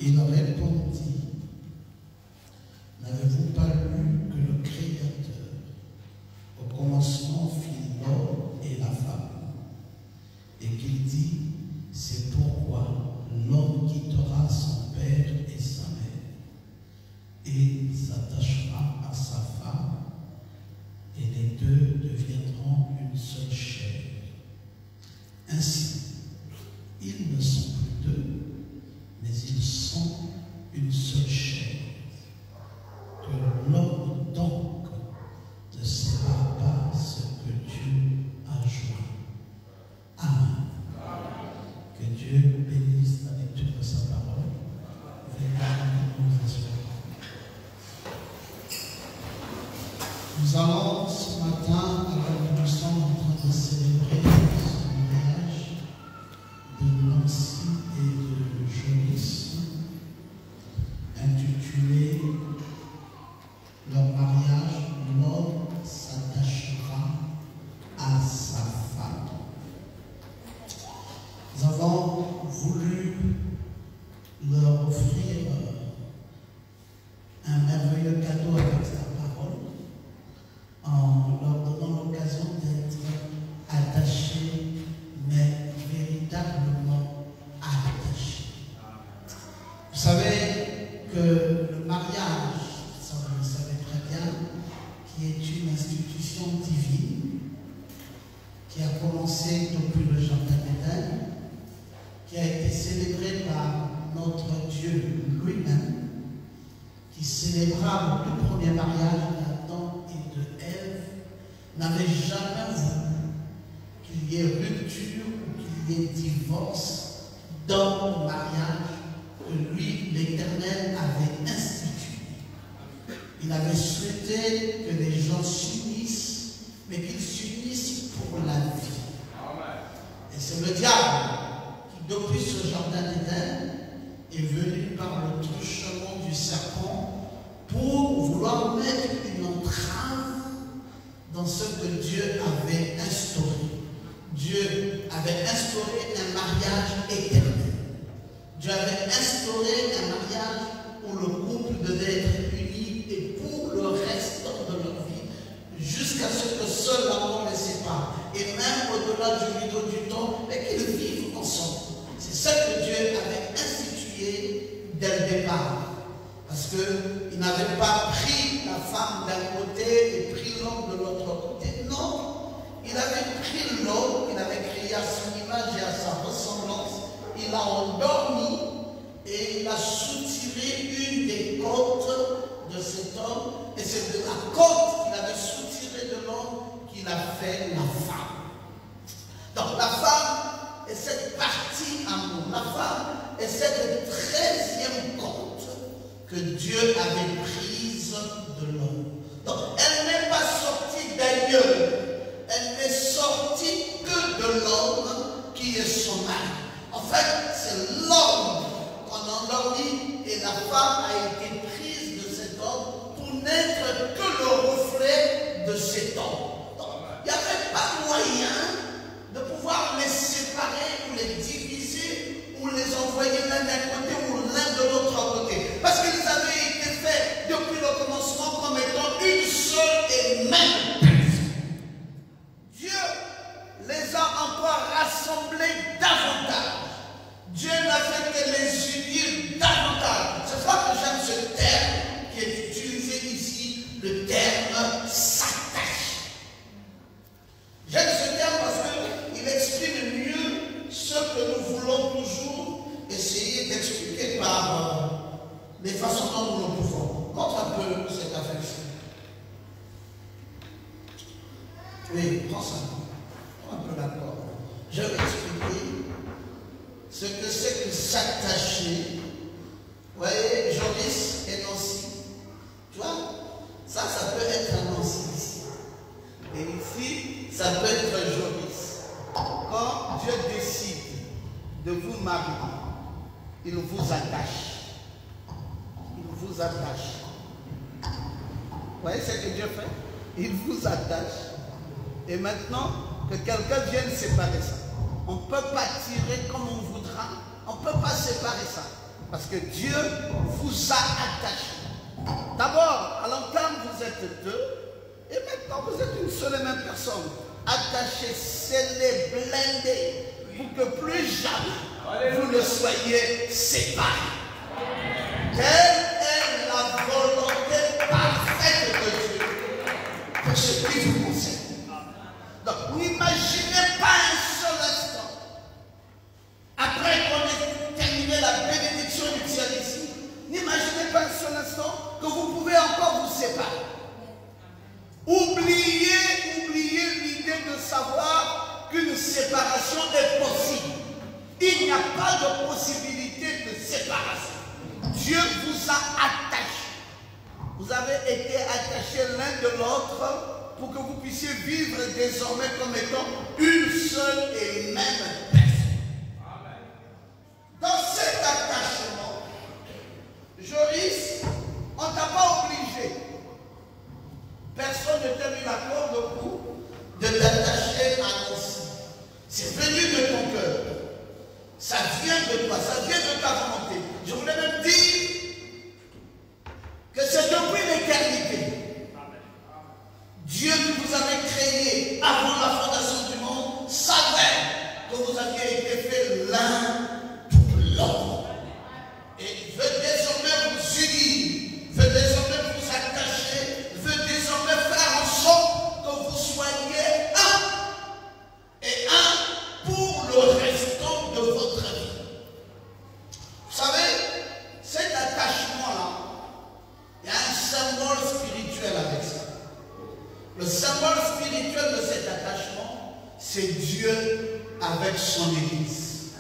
Il répondit, n'avez-vous pas lu que le Créateur, au commencement, fit l'homme et la femme, et qu'il dit, c'est pourquoi l'homme quittera son père et sa mère, et s'attachera à sa femme, et les deux deviendront une seule chair. Ainsi, ils ne sont plus deux, mais ils sont une seule chair. Que l'homme donc ne sépare pas ce que Dieu a joint. Amen. Que Dieu bénisse la lecture de sa parole. Nous allons ce matin, alors que nous sommes en train de célébrer ce mariage de Nancy et de Joris, intitulé leur mariage, l'homme s'attachera à sa femme. Nous avons voulu leur offrir un merveilleux cadeau avec sa parole, en leur donnant l'occasion d'être attachés, mais véritablement attachés. Vous savez que le mariage, ça vous le savez très bien, qui est une institution divine, qui a commencé depuis le Jardin d'Éden, qui a été célébré par notre Dieu lui-même, qui célébra le premier mariage d'Adam et de Ève, n'avait jamais voulu qu'il y ait rupture ou qu'il y ait divorce dans le mariage que lui, l'Éternel, avait institué. Il avait souhaité que les gens s'unissent, mais qu'ils s'unissent pour la vie. Et c'est le diable qui, depuis ce jardin d'Éden, est venu par le truchement du serpent pour vouloir mettre une entrave dans ce que Dieu avait instauré. Dieu avait instauré un mariage éternel. Dieu avait instauré un mariage où le couple devait être uni et pour le reste de leur vie, jusqu'à ce que seul l'amour les sépare. Et même au-delà du rideau du temps, mais qu'ils vivent ensemble. C'est ce que Dieu avait institué dès le départ. Parce qu'il n'avait pas pris la femme d'un côté et pris l'homme de l'autre côté. Non, il avait pris l'homme, il avait créé à son image et à sa ressemblance. Il l'a endormi et il a soutiré une des côtes de cet homme. Et c'est de la côte qu'il avait soutiré de l'homme qu'il a fait la femme. Donc la femme est cette partie amour. La femme est cette 13e côte que Dieu avait prise de l'homme. Donc elle n'est pas sortie d'ailleurs. Elle n'est sortie que de l'homme qui est son mari. En fait, c'est l'homme qu'on endormit et la femme a été prise de cet homme pour n'être que le reflet de cet homme. Donc, il n'y avait pas moyen de pouvoir les séparer ou les diviser ou les envoyer l'un d'un côté ou l'un de l'autre côté. Parce qu'ils avaient été faits depuis le commencement comme étant une seule et même personne. Dieu les a encore rassemblés davantage. Dieu n'a fait que les unir davantage. C'est pour ça que j'aime ce terme qui est utilisé ici, le terme s'attache. J'aime ce terme parce qu'il exprime mieux ce que nous voulons toujours essayer d'expliquer par les façons dont nous le pouvons. Montre un peu cette affection. Oui, prends ça. Prends un peu la corde. Je vais expliquer ce que c'est que s'attacher. Vous voyez, Joris et Nancy. Tu vois, ça peut être un Nancy ici. Et ici, ça peut être Joris. Quand Dieu décide de vous marier, il vous attache. Il vous attache. Vous voyez ce que Dieu fait? Il vous attache. Et maintenant, que quelqu'un vienne séparer ça. On ne peut pas tirer comme on voudra. On ne peut pas séparer ça. Parce que Dieu vous a attaché. D'abord, à long terme, vous êtes deux. Et maintenant, vous êtes une seule et même personne. Attachés, scellés, blindés. Pour que plus jamais vous ne soyez séparés. Quelle est la volonté parfaite de Dieu pour ce qui vous concerne? Donc, n'imaginez pas un seul instant, après qu'on ait terminé la bénédiction nuptiale ici, n'imaginez pas un seul instant que vous pouvez encore vous séparer. Oubliez l'idée de savoir qu'une séparation est possible. Il n'y a pas de possibilité de séparation. Dieu vous a attachés. Vous avez été attachés l'un de l'autre pour que vous puissiez vivre désormais comme étant une seule et même personne. Dans cet attachement, Joris, on ne t'a pas obligé. Personne ne t'a mis la corde au cou de t'attacher à Nancy. C'est venu de ton cœur. Ça vient de toi, ça vient de ta volonté. Je voulais même dire que c'est depuis l'éternité. Dieu qui vous avait créé avant la fondation du monde savait que vous aviez été faits l'un pour l'autre. Et il veut désormais vous unir, veut désormais vous attacher, veut désormais faire en sorte que vous soyez un. Et un pour le restant de votre vie. Vous savez, cet attachement-là, il y a un symbole spirituel avec ça. Le symbole spirituel de cet attachement, c'est Dieu avec son Église.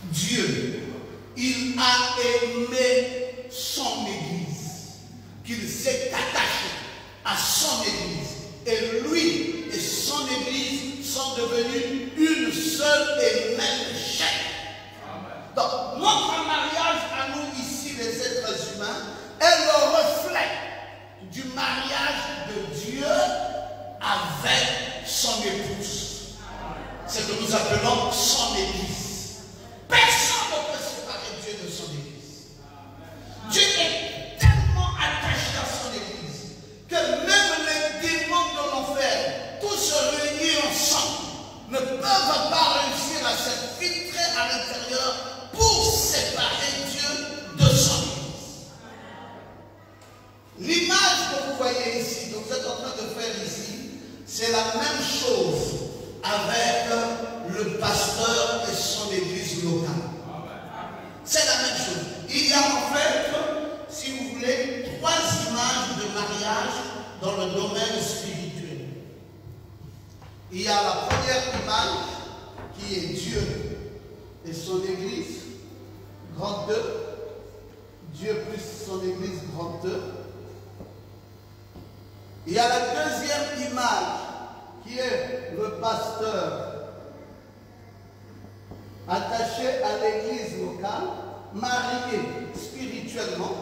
Dieu, il a aimé son Église, qu'il s'est attaché à son Église. Et lui et son Église sont devenus une seule et même chair. Donc, notre mariage à nous ici, les êtres humains, est le reflet du mariage de Dieu avec son épouse. C'est ce que nous appelons son Église. Personne ne peut séparer Dieu de son Église. Dieu est tellement attaché à son Église que même les démons de l'enfer, tous réunis ensemble, ne peuvent pas réussir à s'infiltrer à l'intérieur pour séparer Dieu de son Église. L'image que vous voyez ici, que vous êtes en train de faire ici, c'est la même chose avec le pasteur et son église locale. C'est la même chose. Il y a en fait, si vous voulez, trois images de mariage dans le domaine spirituel. Il y a la première image qui est Dieu et son église, grand 2. Dieu plus son église, grand 2. Il y a la deuxième image qui est le pasteur attaché à l'église locale, marié spirituellement.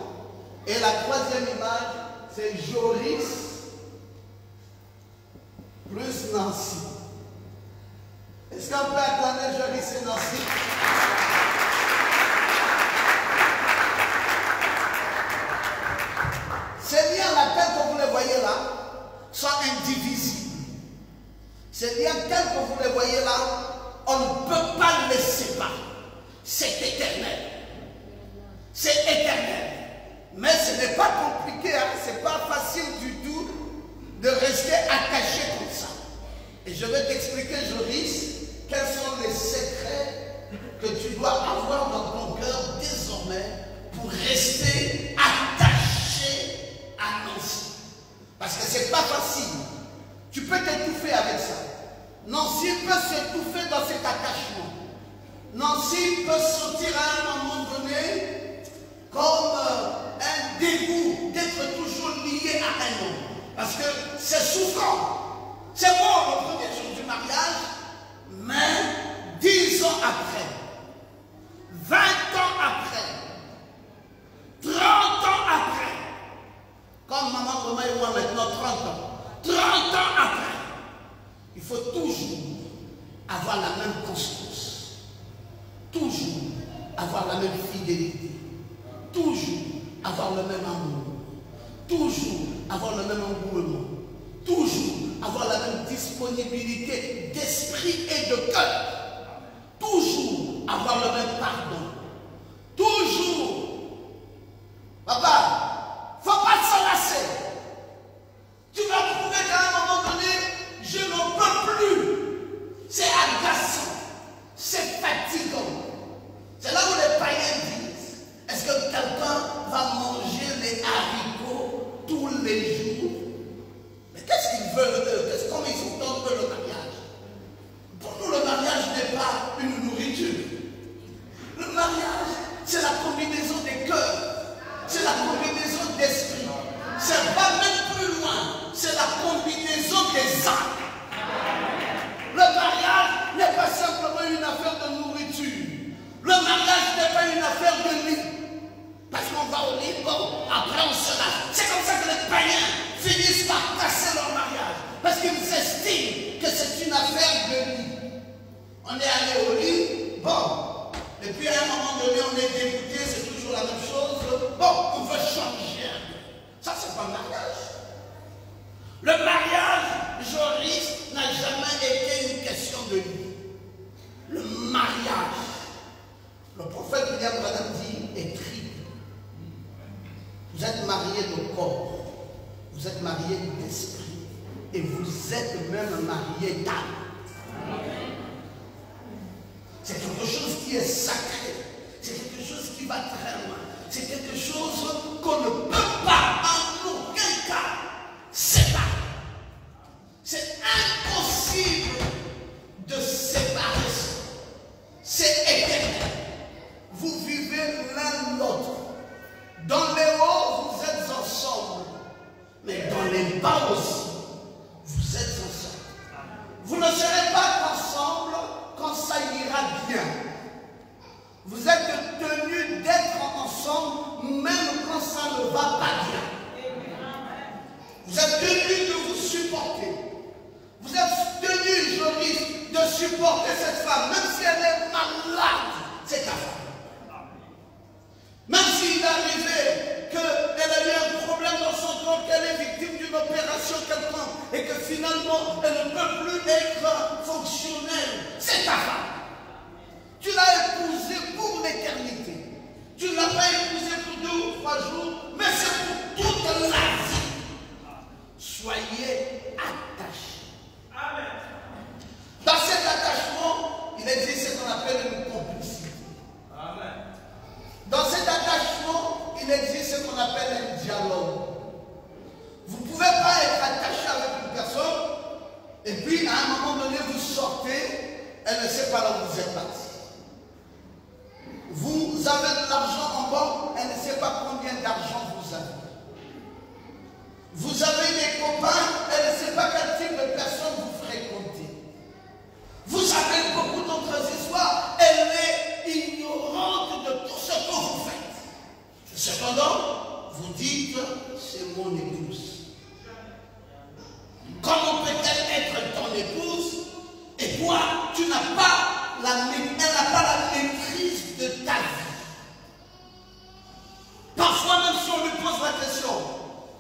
Et la troisième image, c'est Joris plus Nancy. Est-ce qu'on peut acclamer Joris et Nancy? Ces liens là, tels que vous les voyez là, sont indivisibles. Ces liens tels que vous les voyez là, on ne peut pas les séparer. C'est éternel. C'est éternel. Mais ce n'est pas compliqué, hein? Ce n'est pas facile du tout de rester attaché comme ça. Et je vais t'expliquer, Joris, quels sont les secrets que tu dois avoir dans ton cœur désormais pour rester attaché à Nancy. Parce que ce n'est pas facile. Tu peux t'étouffer avec ça. Nancy peut s'étouffer dans cet attachement. Nancy peut sentir à un moment donné comme un dégoût d'être toujours lié à un homme. Parce que c'est souffrant. C'est bon le premier jour du mariage, mais 10 ans après, 20 ans après, 30 ans après, comme maman, Roma et moi maintenant, 30 ans. 30 ans après, il faut toujours avoir la même constance. Toujours la même fidélité, toujours avoir le même amour, toujours avoir le même engouement, toujours avoir la même disponibilité d'esprit et de cœur, toujours avoir le même pardon, toujours. Papa, faut pas s'enlacer. Tu vas trouver qu'à un moment donné, je n'en peux plus. C'est agaçant, c'est fatigant. C'est là où les païens disent, est-ce que quelqu'un va manger les haricots tous les jours? Mais qu'est-ce qu'ils veulent eux? Comment ils entendent eux le mariage? Pour nous, le mariage n'est pas une nourriture. Le mariage, c'est la combinaison des cœurs. C'est la combinaison d'esprit. Ça va même plus loin. C'est la combinaison des âmes. Le mariage n'est pas simplement une affaire de nourriture. Le mariage n'est pas une affaire de lit. Parce qu'on va au lit, bon, après on se lave. C'est comme ça que les païens finissent par casser leur mariage. Parce qu'ils estiment que c'est une affaire de lit. On est allé au lit, bon. Et puis à un moment donné, on est dégoûté, c'est toujours la même chose. Bon, on veut changer un peu. Ça, c'est pas le mariage. Le mariage, Joris, n'a jamais été une question de lit. Le mariage, le prophète William Branham dit, est triple. Vous êtes mariés de corps, vous êtes mariés d'esprit, et vous êtes même mariés d'âme. C'est quelque chose qui est sacré, c'est quelque chose qui va très loin, c'est quelque chose qu'on ne peut pas en aucun cas séparer. C'est impossible de séparer ça. C'est éternel. Vous vivez l'un l'autre. Dans les hauts, vous êtes ensemble. Mais dans les bas aussi, vous êtes ensemble. Vous ne serez pas ensemble quand ça ira bien. Vous êtes tenus d'être ensemble même quand ça ne va pas bien. Vous êtes tenus de vous supporter. Vous êtes tenus, Joris, de supporter cette femme, même si elle est malade, c'est ta femme. Même s'il est arrivé qu'elle a eu un problème dans son corps, qu'elle est victime d'une opération quelconque, et que finalement, elle ne peut plus être fonctionnelle, c'est ta femme. Tu l'as épousée pour l'éternité. Tu ne l'as pas épousée pour 2 ou 3 jours, mais c'est pour toute la vie. Soyez attachés. Amen. Dans cet attachement, il existe ce qu'on appelle une complicité. Amen. Dans cet attachement, il existe ce qu'on appelle un dialogue. Vous ne pouvez pas être attaché avec une personne et puis à un moment donné vous sortez, elle ne sait pas là où vous êtes parti. Vous avez de l'argent en banque, elle ne sait pas combien d'argent vous avez. Vous avez des copains, elle ne sait pas quel type de personne vous fréquentez. Vous avez beaucoup d'autres histoires, elle est ignorante de tout ce que vous faites. Cependant, vous dites, c'est mon épouse. Comment peut-elle être ton épouse et toi, tu n'as pas la maîtrise de ta vie? Parfois, même si on lui pose la question,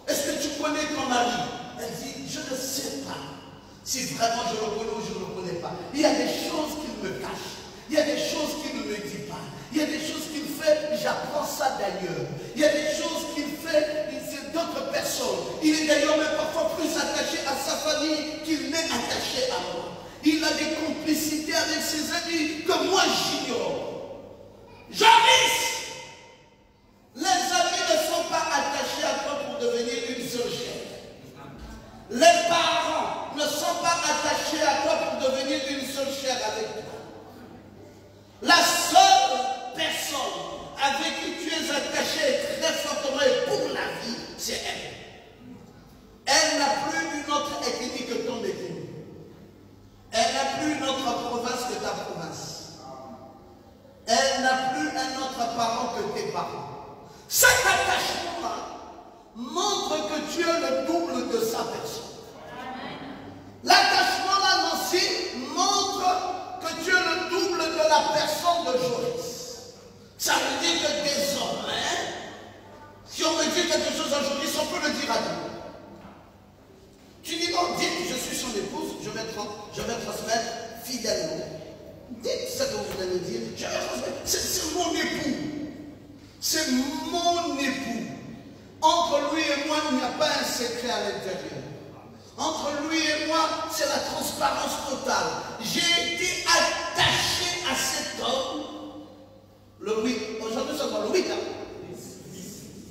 est-ce que tu connais ton mari? Elle dit, je ne sais pas si vraiment je le connais ou je ne le connais pas. Il y a des choses qu'il me cache. Il y a des choses qu'il ne me dit pas. Il y a des choses qu'il fait, j'apprends ça d'ailleurs. Il y a des choses qu'il fait, c'est d'autres personnes. Il est d'ailleurs même parfois plus attaché à sa famille qu'il n'est attaché à moi. Il a des complicités avec ses amis que moi j'ignore. Joris! Les amis ne sont pas attachés à toi pour devenir une seule chair. Les parents ne sont pas attachés à toi pour devenir une seule chair avec toi. La seule personne avec qui tu es attaché très fortement et pour la vie, c'est elle. Elle n'a plus une autre ethnie que ton ethnie. Elle n'a plus une autre province que ta province. Elle n'a plus un autre parent que tes parents. Cet attachement-là montre que tu es le double de sa personne. L'attachement-là, Nancy, montre que tu es le double de la personne de Joris. Ça veut C'est mon époux. Entre lui et moi, il n'y a pas un secret à l'intérieur. Entre lui et moi, c'est la transparence totale. J'ai été attaché à cet homme le 8, aujourd'hui c'est quoi le 8, hein?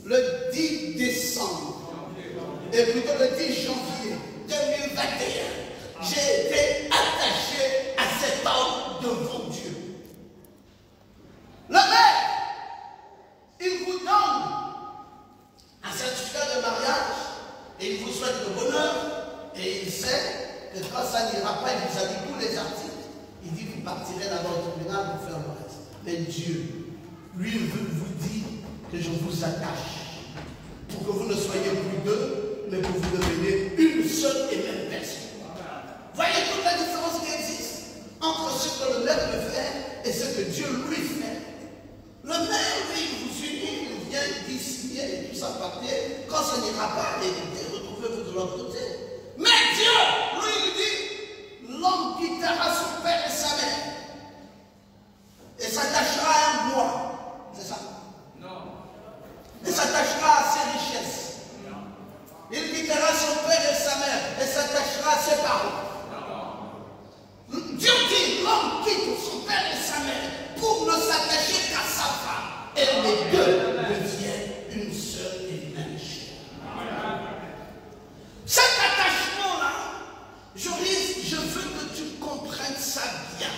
Le 10 décembre, et plutôt le 10 janvier 2021, j'ai été attaché à cet homme devant Dieu. Le maire, il vous donne un certificat de mariage et il vous souhaite le bonheur et il sait que quand ça n'ira pas, il vous a dit tous les articles. Il dit vous partirez là-bas au tribunal pour faire le reste. Mais Dieu, lui, il veut vous dire que je vous attache pour que vous ne soyez plus deux, mais que vous deveniez une seule et même personne. Voyez toute la différence qui existe entre ce que le maire peut faire et ce que Dieu lui fait. Le maire, lui, il vous unit, il vient, il dit signer et tout ça papier. Quand ça n'ira pas, retrouvez-vous de l'autre côté. Mais Dieu, lui, il dit, l'homme quittera son père et sa mère et s'attachera à un bois. C'est ça? Non. Et s'attachera à ses richesses. Non. Il quittera son père et sa mère et s'attachera à ses parents. Non. Dieu dit, l'homme quitte son père et sa mère pour ne s'attacher qu'à sa femme. Et les deux deviennent une seule et même chair. Cet attachement-là, Joris, je veux que tu comprennes ça bien.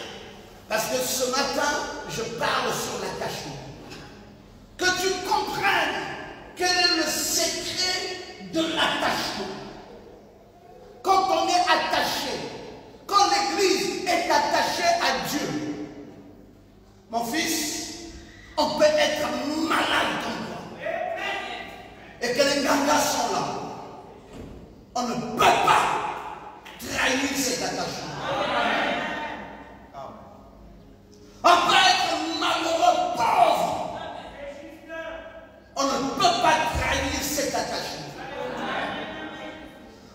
Parce que ce matin, je parle sur l'attachement. Que tu comprennes quel est le secret de l'attachement. Quand on est attaché, quand l'Église est attachée à Dieu, mon fils, on peut être malade comme moi. Et que les gangas sont là. On ne peut pas trahir cet attachement. On peut être malheureux, pauvre. On ne peut pas trahir cet attachement.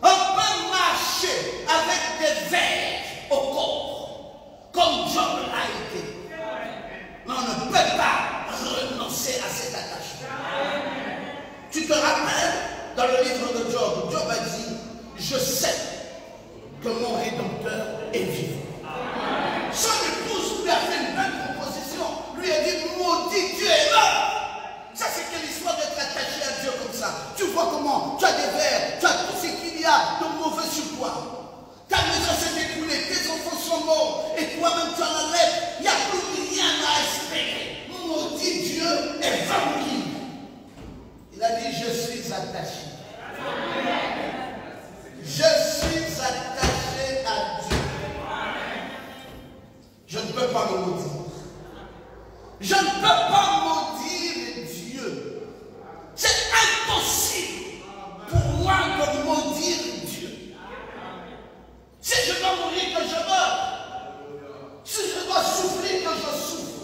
On peut marcher avec des vers au corps, comme Job l'a été. Mais on ne peut pas renoncer à cet attachement. Tu te rappelles, dans le livre de Job, Job a dit, je sais que mon Rédempteur est vivant. Son épouse lui a fait une belle proposition. Lui a dit, maudit Dieu est mort. Ça, c'est quelle histoire d'être attaché à Dieu comme ça. Tu vois comment tu as des vers, tu as tout ce qu'il y a de mauvais sur toi. Ta maison s'est écoulée, tes enfants sont morts, et toi-même tu en as l'air. Il n'y a plus rien à espérer. Maudit Dieu et va mourir. Il a dit, je suis attaché. Je suis attaché à Dieu. Je ne peux pas me maudire. Je ne peux pas maudire Dieu. C'est impossible pour moi de maudire Dieu. Si je dois mourir, que je meure. Si je dois souffrir, que je souffre.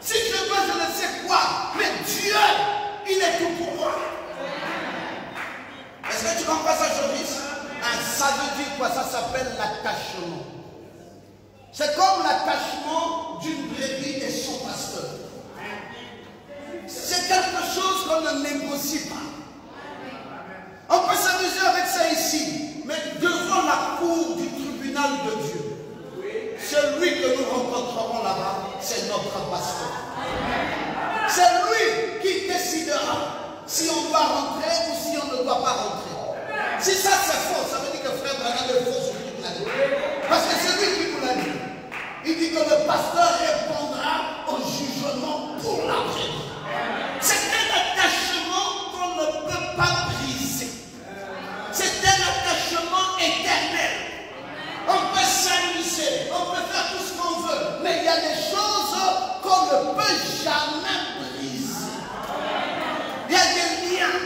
Si je dois, je ne sais quoi. Mais Dieu, il est tout pour moi. Est-ce que tu comprends ça, Joris? Ça veut dire quoi? Ça s'appelle l'attachement. C'est comme l'attachement d'une brebis et son pasteur. C'est quelque chose qu'on ne négocie pas. On peut s'amuser avec ça ici, mais devant la cour du tribunal de Dieu, celui que nous rencontrerons là-bas, c'est notre pasteur. C'est lui qui décidera si on doit rentrer ou si on ne doit pas rentrer. Si ça c'est faux, ça veut dire que frère Branham est faux sur toute la vie. Parce que c'est lui qui nous l'a dit. Il dit que le pasteur répondra au jugement pour la brebis. C'est un attachement qu'on ne peut pas briser. C'est un attachement éternel. On peut s'amuser, on peut faire tout ce qu'on veut, mais il y a des choses qu'on ne peut jamais briser. Il y a des liens.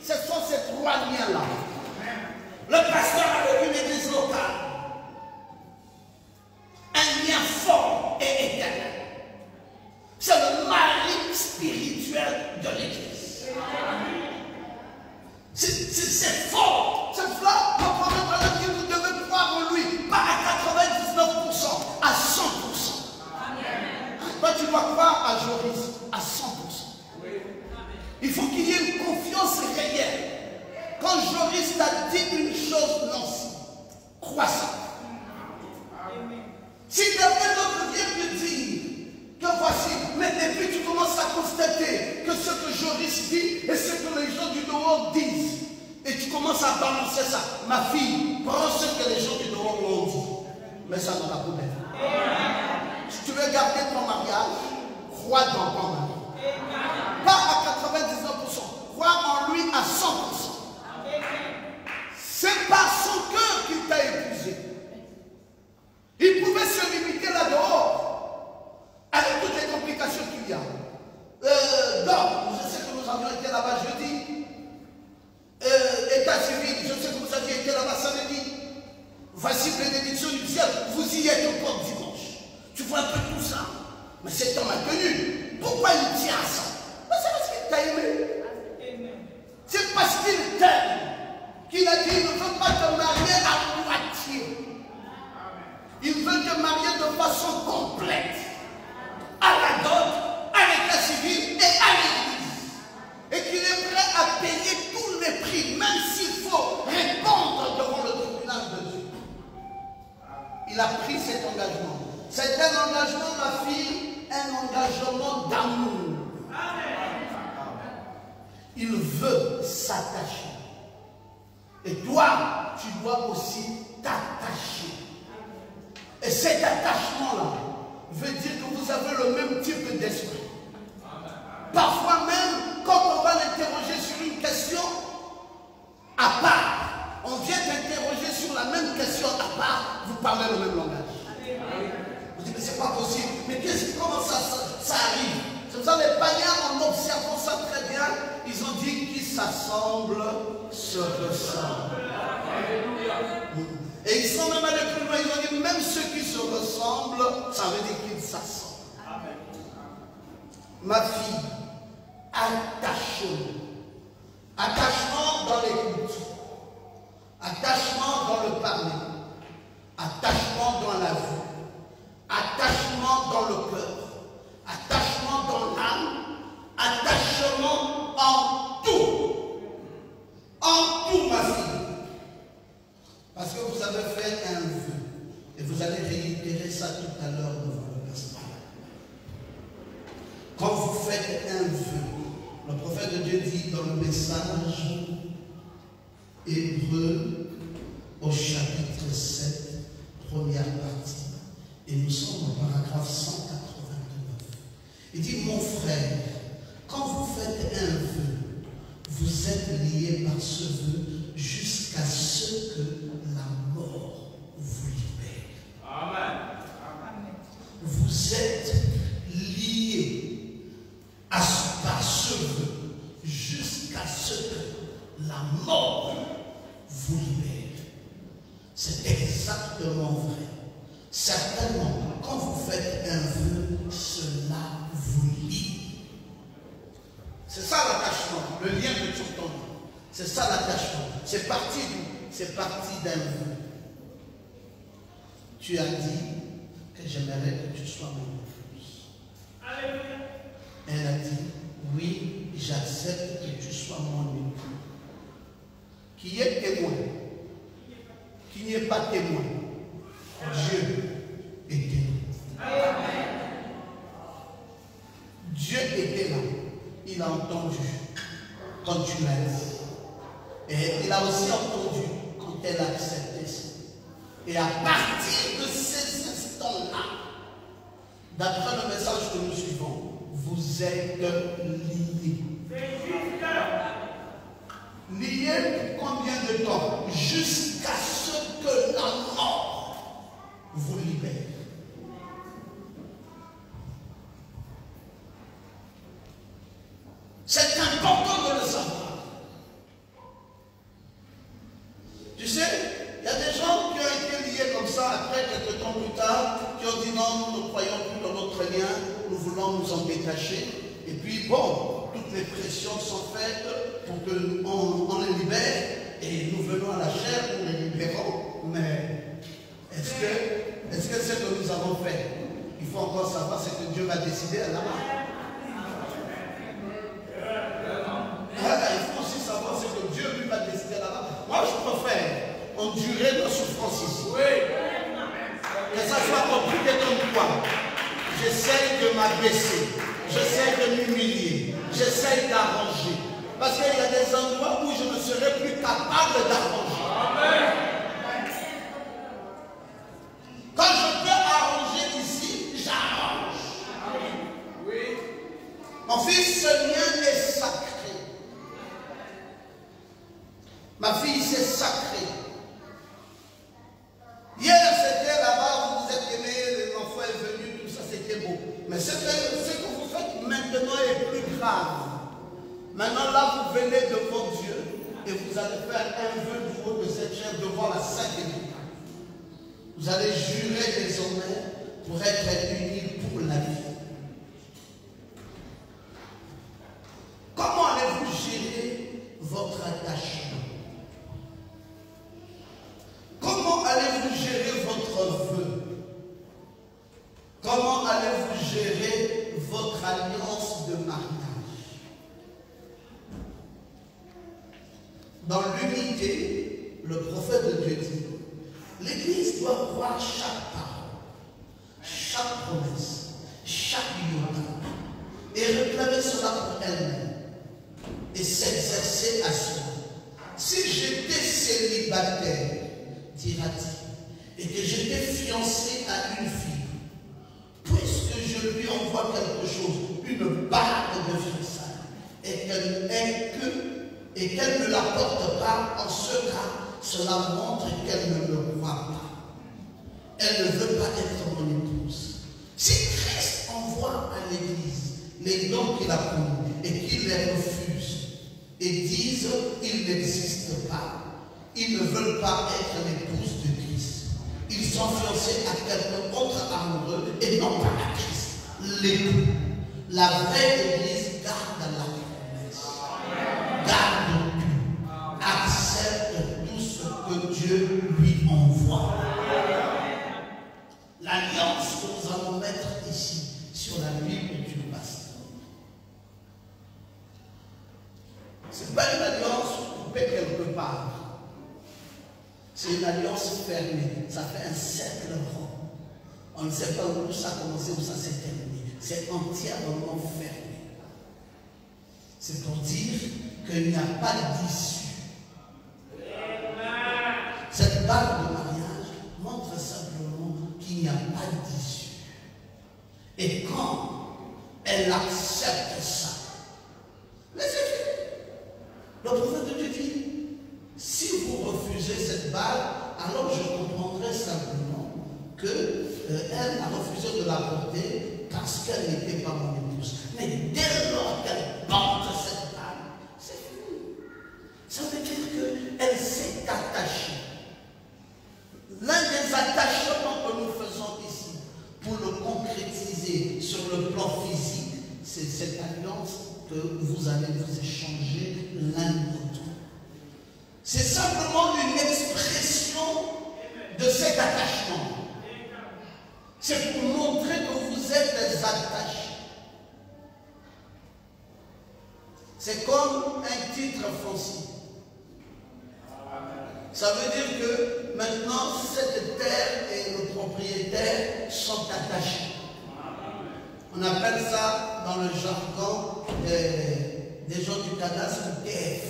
Ce sont ces trois liens-là. Le pasteur avec une église locale. Un lien fort et éternel. C'est le mari spirituel de l'église. C'est fort. C'est fort. Le prophète a dit, vous devez croire en lui. Pas à 99%, à 100%. Toi, tu dois croire à Joris à 100%. Il faut qu'il y ait une confiance réelle. Quand Joris t'a dit une chose, Nancy, crois ça. Si quelqu'un d'autre vient te dire que voici, mais depuis tu commences à constater que ce que Joris dit et ce que les gens du dehors disent, et tu commences à balancer ça, ma fille, prends ce que les gens du dehors ont dit, mais ça dans la poubelle. Si tu veux garder ton mariage, crois dans ton mari. Pas à 99%, crois en lui à 100%. C'est par son cœur qu'il t'a épousé. Il pouvait se limiter là-dehors, avec toutes les complications qu'il y a. Donc, je sais que nous avions été là-bas jeudi. État civil, je sais que vous aviez été là-bas samedi. Voici bénédiction du ciel, vous y êtes encore dimanche. Tu vois un peu tout ça. Mais cet homme a tenu. Pourquoi il tient à ça? C'est parce qu'il t'a aimé. C'est parce qu'il t'aime qu'il a dit, il ne veut pas te marier à moitié. Il veut te marier de façon complète. À la dot, à l'état civil et à l'église. Et qu'il est prêt à payer tous les prix, même s'il faut répondre devant le tribunal de Dieu. Il a pris cet engagement. C'est un engagement, ma fille, un engagement d'amour. Il veut s'attacher. Et toi, tu dois aussi t'attacher. Et cet attachement-là veut dire que vous avez le même type d'esprit. Parfois même, quand on va l'interroger sur une question à part, on vient t'interroger sur la même question à part, vous parlez le même langage. Vous dites, mais c'est pas possible. Mais comment ça arrive? C'est ça, les païens, en observant ça très bien, ils ont dit qui s'assemble se ressemble. Et ils sont même allés plus loin, ils ont dit même ceux qui se ressemblent, ça veut dire qu'ils s'assemblent. Ma fille, attachement. Attachement dans l'écoute. Attachement dans le parler. Attachement dans la vue. Attachement dans le cœur. Attachement dans l'âme. Attachement en tout. En tout, ma fille. Parce que vous avez fait un vœu. Et vous allez réitérer ça tout à l'heure devant le pasteur. Quand vous faites un vœu, le prophète de Dieu dit dans le message Hébreu au chapitre 7, première partie. Et nous sommes au paragraphe 189. Il dit, mon frère, quand vous faites un vœu, vous êtes liés par ce vœu jusqu'à ce que la mort vous libère. Amen. Vous êtes liés par ce vœu jusqu'à ce que la mort vous libère. C'est exactement vrai. Certainement, quand vous faites un vœu, cela vous lie. C'est ça l'attachement, le lien que tu entends. C'est ça l'attachement. C'est parti d'où? C'est parti d'un vœu. Tu as dit que j'aimerais que tu sois mon épouse. Alléluia. Elle a dit, oui, j'accepte que tu sois mon époux. Qui est témoin? Qui n'est pas témoin? Dieu était là. Dieu était là. Il a entendu quand tu l'as dit. Et il a aussi entendu quand elle a accepté ça. Et à partir de ces instants-là, d'après le message que nous suivons, vous êtes liés. Liés pour combien de temps? Jusqu'à ce que la mort vous libère. C'est important de le savoir. Tu sais, il y a des gens qui ont été liés comme ça, après quelques temps plus tard, qui ont dit non, nous ne croyons plus dans notre lien, nous voulons nous en détacher. Et puis bon, toutes les pressions sont faites pour qu'on les libère, et nous venons à la chair, nous les libérons. Mais est-ce que ce que nous avons fait, il faut encore savoir ce que Dieu va décider là-bas. quoi? J'essaie de m'abaisser, j'essaie de m'humilier, j'essaie d'arranger. Parce qu'il y a des endroits où je ne serai plus capable d'arranger. Quand je peux arranger ici, j'arrange. Mon fils, ce lien est sacré. Ma fille, c'est sacré. Hier, c'était là-bas, vous vous êtes aimés, l'enfant est venu, tout ça, c'était beau. Mais ce que vous faites maintenant est plus grave. Maintenant, là, vous venez devant Dieu et vous allez faire un vœu du haut de cette chair devant la Sainte Église. Vous allez jurer désormais pour être unis pour la vie. Comment allez-vous gérer votre attachement? Comment allez-vous gérer votre vœu? Comment allez-vous gérer votre alliance de mariage? Dans l'unité, le prophète de Dieu dit, l'Église doit croire chaque parole, chaque promesse, chaque union, et réclamer cela pour elle-même, et s'exercer à cela. Si j'étais célibataire, dira-t-il, et que j'étais fiancé à une fille, puisque je lui envoie quelque chose, une bague de fiançailles, et qu'elle ne la porte pas, en ce cas, cela montre qu'elle ne me croit pas. Elle ne veut pas être mon épouse. Si Christ envoie à l'Église les dons qu'il a promis et qu'il les refuse et disent qu'ils n'existent pas, ils ne veulent pas être l'épouse de Christ. Ils sont fiancés à quelqu'un autre amoureux et non pas à Christ, l'époux. La vraie Église garde la promesse, garde tout, accepte tout ce que Dieu lui envoie. L'alliance que nous allons mettre ici sur la Bible du pasteur, ce n'est pas une alliance coupée quelque part. C'est une alliance fermée. Ça fait un cercle rond. On ne sait pas où ça a commencé, où ça s'est terminé. C'est entièrement fermé. C'est pour dire qu'il n'y a pas d'issue. Cette bague de mariage montre simplement qu'il n'y a pas d'issue. Et quand elle accepte ça, laissez faire. Le prophète de Dieu dit, si vous refusez cette bague, alors je comprendrai simplement qu'elle a refusé de la porter parce qu'elle n'était pas mon épouse. Mais dès lors qu'elle porte cette bague, c'est fini. Ça veut dire qu'elle s'est attachée. L'un des attachements que nous faisons ici, pour le concrétiser sur le plan physique, c'est cette alliance que vous allez vous échanger l'un l'autre. C'est simplement une expression de cet attachement. C'est pour montrer que vous êtes attachés. C'est comme un titre foncier. Ça veut dire que maintenant, cette terre et le propriétaire sont attachés. On appelle ça, dans le jargon des gens du cadastre, TF.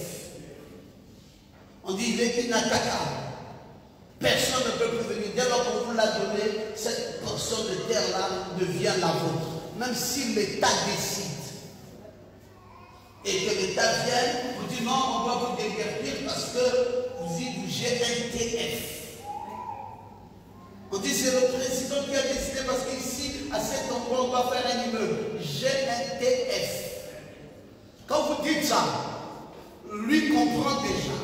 On dit il est inattaquable. Personne ne peut plus venir. Dès lors qu'on vous l'a donné, cette portion de terre-là devient la vôtre. Même si l'État décide. Et que l'État vienne, vous dit non, on va vous déguerpir parce que vous j'ai un TF. On dit c'est le président qui a décidé parce qu'ici, à cet endroit, on va faire un immeuble. J'ai un TF. Quand vous dites ça, lui comprend déjà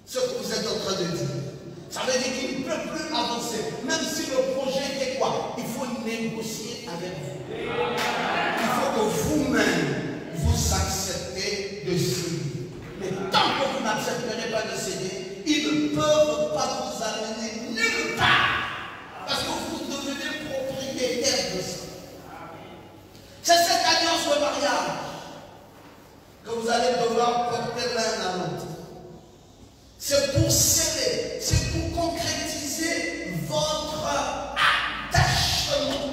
ce que vous êtes en train de dire. Ça veut dire qu'il ne peut plus avancer. Même si le projet est quoi? Il faut négocier avec vous. Il faut que vous-même, vous acceptez de céder. Mais tant que vous n'accepterez pas de céder, ils ne peuvent pas vous amener nulle part. Parce que vous devenez propriétaire de ça. C'est cette alliance de mariage que vous allez devoir porter l'un à l'autre. C'est pour sceller, c'est pour concrétiser votre attachement.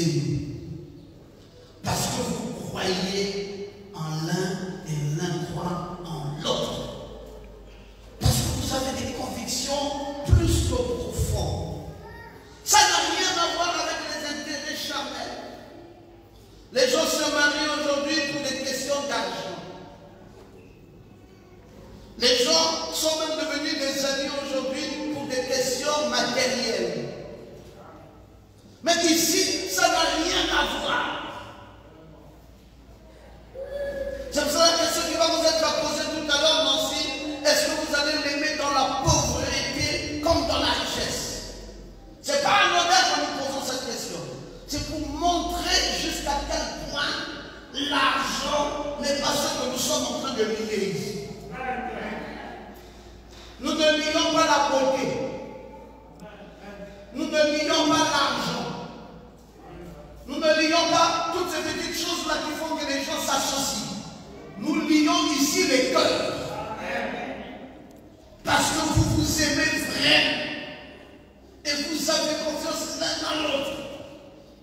aimez. Parce que vous croyez en l'un et l'un croit en l'autre. Parce que vous avez des convictions plus que profondes. Ça n'a rien à voir avec les intérêts charnels. Les gens se marient aujourd'hui pour des questions d'argent. Les gens sont même devenus des amis aujourd'hui pour des questions matérielles. Mais ici, ça n'a rien à voir. C'est pour ça la question qui va vous être posée tout à l'heure, Nancy, est-ce que vous allez l'aimer dans la pauvreté comme dans la richesse? Ce n'est pas anodin quand nous posons cette question. C'est pour montrer jusqu'à quel point l'argent n'est pas ce que nous sommes en train de lier ici. Nous ne lions pas la beauté. Nous ne lions pas l'argent. Nous ne lions pas toutes ces petites choses-là qui font que les gens s'associent. Nous lions ici les cœurs. Parce que vous vous aimez vraiment. Et vous avez confiance l'un dans l'autre.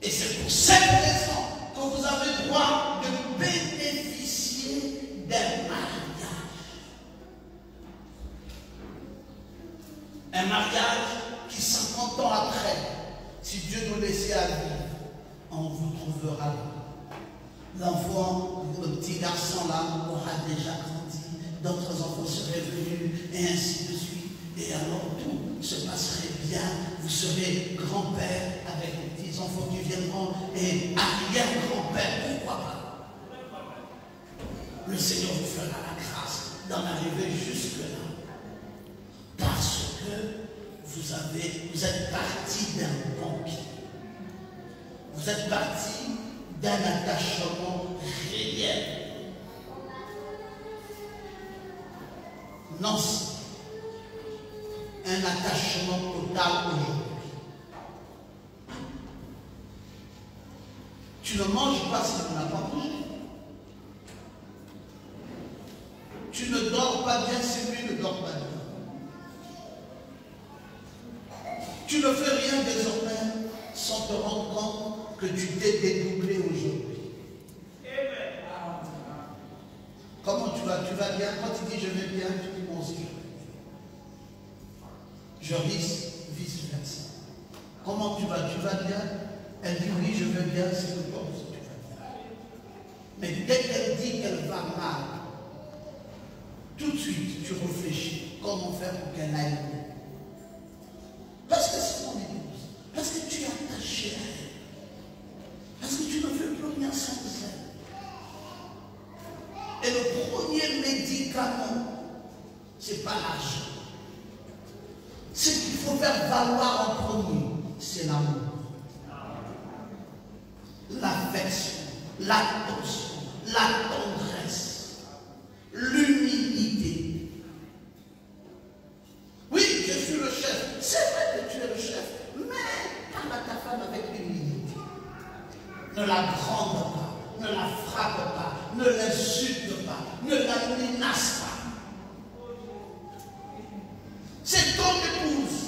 Et c'est pour cette raison que vous avez droit de bénéficier d'un mariage. Un mariage qui 50 ans après, si Dieu nous laissait à vivre, on vous trouvera là. L'enfant, le petit garçon là, aura déjà grandi, d'autres enfants seraient venus, et ainsi de suite. Et alors tout se passerait bien. Vous serez grand-père avec les petits enfants qui viendront et arrière-grand-père, pourquoi pas? Le Seigneur vous fera la grâce d'en arriver jusque-là. Parce que vous êtes parti d'un bon pied. Vous êtes parti d'un attachement réel. Non, un attachement total aujourd'hui. Tu ne manges pas si tu n'as pas mangé. Tu ne dors pas bien si lui ne dort pas bien. Tu ne fais rien désormais sans te rendre compte que tu t'es dédoublé aujourd'hui. Comment tu vas? Tu vas bien? Quand tu dis je vais bien, tu dis moi aussi je risque vice-versa. Comment tu vas? Tu vas bien? Elle dit oui, je vais bien, c'est que toi aussi tu vas bien. Mais dès qu'elle dit qu'elle va mal, tout de suite tu réfléchis comment faire pour qu'elle aille bien. Parce que c'est ton épouse. Parce que tu es attaché à elle. Parce que tu ne veux plus rien sans elle. Et le premier médicament, ce n'est pas l'argent. Ce qu'il faut faire valoir en premier, c'est l'amour. L'affection, l'attention, la tendresse, l'humilité. Oui, je suis le chef. C'est vrai que tu es le chef, mais parle à ta femme avec humilité. Ne la gronde pas, ne la frappe pas, ne l'insulte pas, ne la menace pas. C'est ton épouse.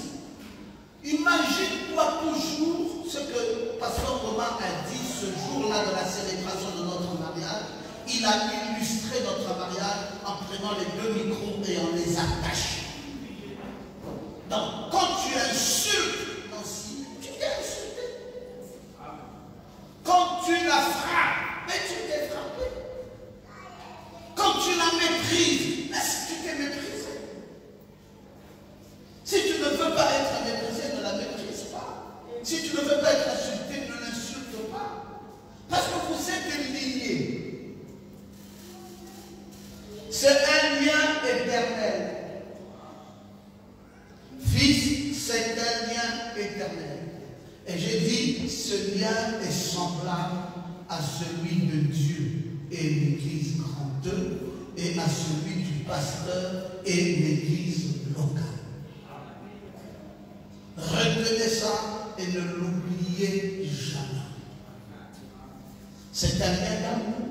Imagine-toi toujours ce que Pasteur Thomas a dit ce jour-là de la célébration de notre mariage. Il a illustré notre mariage en prenant les deux micros et en les attachant. Donc, quand tu insultes Nancy, tu t'es insulté. Quand tu la frappes, mais tu t'es frappé. Quand tu la méprises, est-ce que tu t'es méprisé? Si tu ne veux pas être méprisé, ne la méprise pas. Si tu ne veux pas être insulté, ne l'insulte pas. Parce que vous êtes liés. C'est un lien éternel. Fils, c'est un lien éternel. Et j'ai dit, ce lien est semblable à celui de Dieu et l'Église grande et à celui du pasteur et l'Église locale. Retenez ça et ne l'oubliez jamais. C'est un lien d'amour,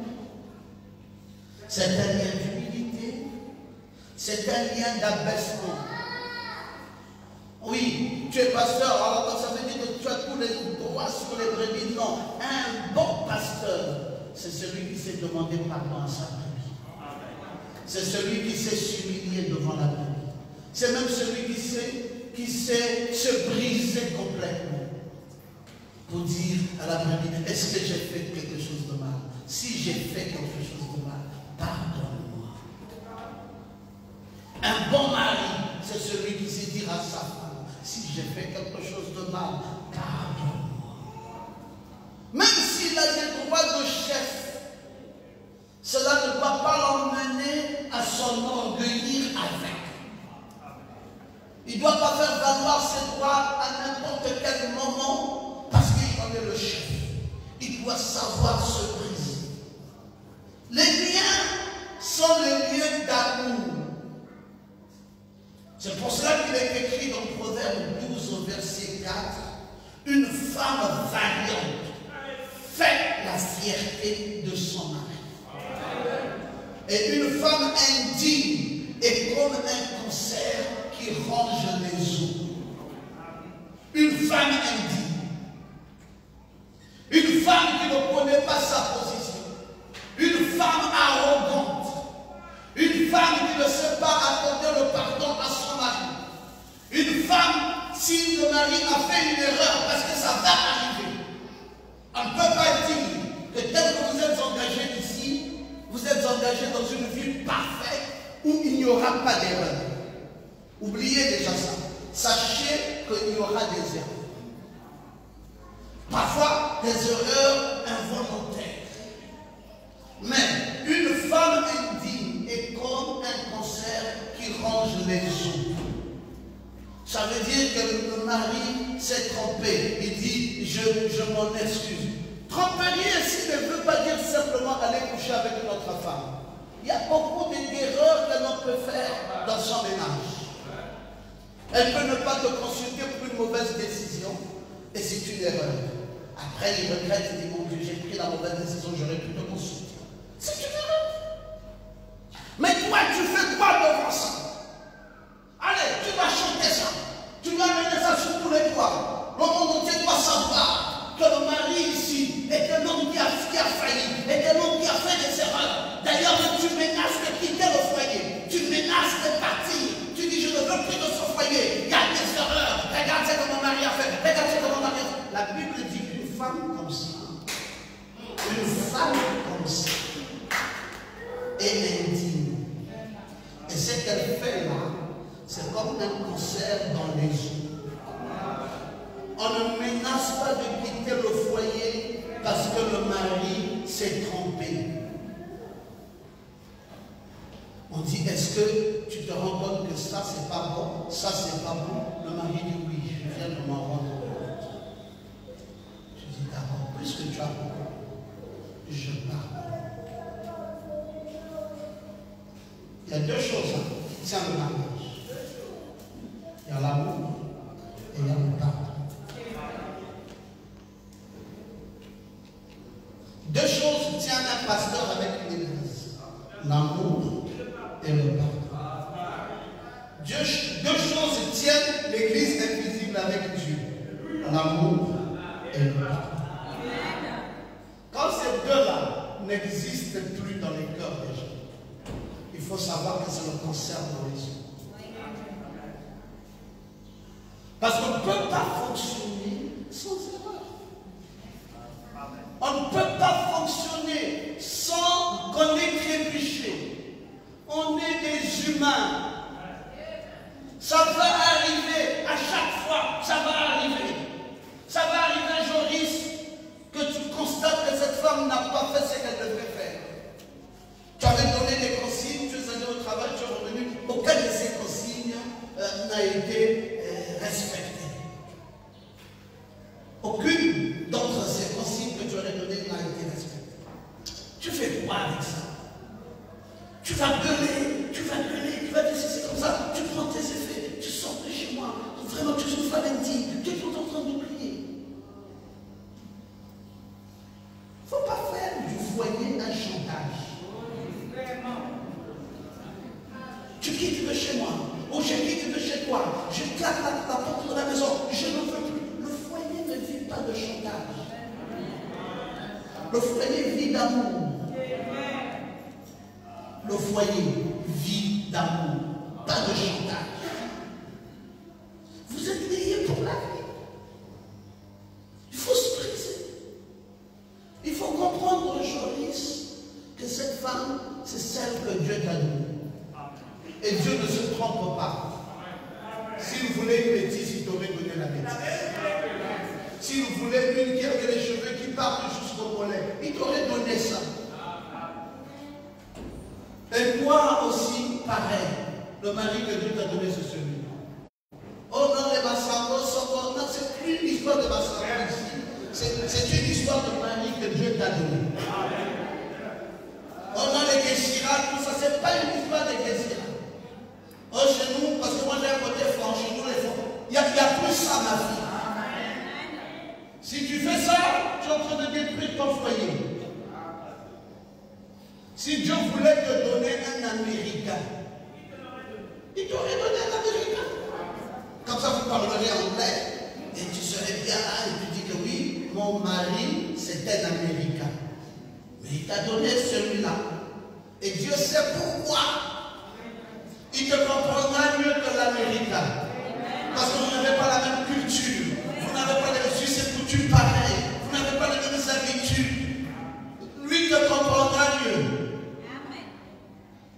c'est un lien d'humilité, c'est un lien d'abaissement. Oui, tu es pasteur, alors ça veut dire que tu as tous les droits sur les brebis. Non, c'est celui qui s'est demandé pardon à sa brebis. C'est celui qui s'est s'humilier devant la brebis. C'est même celui qui sait se briser complètement pour dire à la brebis, est-ce que j'ai fait quelque chose de mal? Si j'ai fait quelque chose de mal, pardonne-moi. Un bon mari, c'est celui qui sait dire à sa femme, si j'ai fait quelque chose de mal, pardonne-moi. Même s'il a des droits de chef, cela ne doit pas l'emmener à s'enorgueillir avec. Il ne doit pas faire valoir ses droits à n'importe quel moment parce qu'il en est le chef. Il doit savoir se briser. Les liens sont les liens d'amour. C'est pour cela qu'il est écrit dans Proverbe 12 au verset 4, une femme valiante fait la fierté de son mari. Et une femme indigne est comme un concert qui range les os. Une femme indigne. Une femme qui ne connaît pas sa position. Une femme arrogante. Une femme qui ne sait pas accorder le pardon à son mari. Une femme, si le mari a fait une erreur, parce que ça va arriver, on ne peut pas dire que tel que vous êtes engagé ici, vous êtes engagé dans une vie parfaite où il n'y aura pas d'erreur. Oubliez déjà ça. Sachez qu'il y aura des erreurs. Parfois, des erreurs involontaires. Mais une femme indigne est comme un concert qui range les os. Ça veut dire que le mari s'est trompé. Il dit, je m'en excuse. Tromperie ici ne veut pas dire simplement aller coucher avec une autre femme. Il y a beaucoup d'erreurs que l'on peut faire dans son ménage. Elle peut ne pas te consulter pour une mauvaise décision et c'est une erreur. Après, il regrette et dit, mon Dieu, j'ai pris la mauvaise décision, j'aurais pu te consulter. C'est une erreur. Mais toi, tu fais quoi devant ça? Allez, tu vas chanter ça. Tu vas mener ça sur tous les toits. Le monde entier doit savoir que le mari ici est un homme qui a failli, est un homme qui a fait des erreurs. D'ailleurs, tu menaces de quitter le foyer. Tu menaces de partir. Tu dis, je ne veux plus de ce foyer. Il y a des erreurs. Regarde ce que mon mari a fait. Regarde ce que mon mari a fait. La Bible dit qu'une femme comme ça, est indigne. Et ce qu'elle fait là, c'est comme un concert dans les eaux. On ne menace pas de quitter le foyer parce que le mari s'est trompé. On dit, est-ce que tu te rends compte que ça c'est pas bon, ça c'est pas bon? Le mari dit oui, je viens de m'en rendre compte. Je dis d'abord, puisque tu as compris, je pardonne. Il y a deux choses qui tiennent le mariage. Il y a l'amour et il y a le pardon. Deux choses tiennent un pasteur avec une église. L'amour et le pardon. Deux choses tiennent l'église invisible avec Dieu. L'amour et le pardon. Quand ces deux-là n'existent plus dans les cœurs des gens, il faut savoir que ça le concerne dans les yeux. Parce qu'on ne peut pas fonctionner sans erreur. On ne peut pas fonctionner sans qu'on ait trébuché. On est des humains. Ça va arriver à chaque fois. Ça va arriver. Ça va arriver, Joris, que tu constates que cette femme n'a pas fait ce qu'elle devrait faire. Tu avais donné des consignes, tu es allé au travail, tu es revenu. Aucune de ces consignes n'a été respectée. Aucune d'entre ces consignes que tu aurais données n'a été respectée. Tu fais quoi avec ça? Tu vas gueuler, tu vas dire si c'est comme ça, tu prends tes effets, tu sors de chez moi. Vraiment, tu es une femme indigne, tu es tout en train d'oublier. Il ne faut pas faire du foyer un chantage. Tu quittes de chez moi, ou je quitte de chez toi, je claque la porte de la maison, je ne veux plus. Le foyer ne vit pas de chantage. Le foyer vit d'amour. Le foyer vit d'amour, pas de chantage. Vous êtes liés pour la vie. Il faut se briser. Il faut comprendre, Joris, que cette femme, c'est celle que Dieu t'a donnée. Et Dieu ne se trompe pas. S'il voulait une bêtise, il t'aurait donné la bêtise. S'il voulait une qui avait les cheveux qui partent jusqu'au mollet, il t'aurait donné ça. Et toi aussi, pareil. Le mari que Dieu t'a donné, c'est celui-là. Oh non, les Massangos sont morts. Non, c'est plus une histoire de Massangos ici. C'est une histoire de mari que Dieu t'a donné. Oh non, les Guéchira, tout ça, c'est pas une histoire de Guéchira. Oh, chez nous, parce que moi j'ai un côté franc, chez nous les francs. Il y a plus ça, ma fille. Si tu fais ça, tu es en train de détruire ton foyer. Si Dieu voulait te donner un Américain, il t'aurait donné un Américain. Comme ça, vous parlerez anglais. Et tu serais bien là et tu dis que oui, mon mari, c'est un Américain. Mais il t'a donné celui-là. Et Dieu sait pourquoi. Il te comprendra mieux que l'Américain. Parce que vous n'avez pas la même culture. Vous n'avez pas les us et coutumes pareilles. Vous n'avez pas les mêmes habitudes. Lui te comprendra mieux.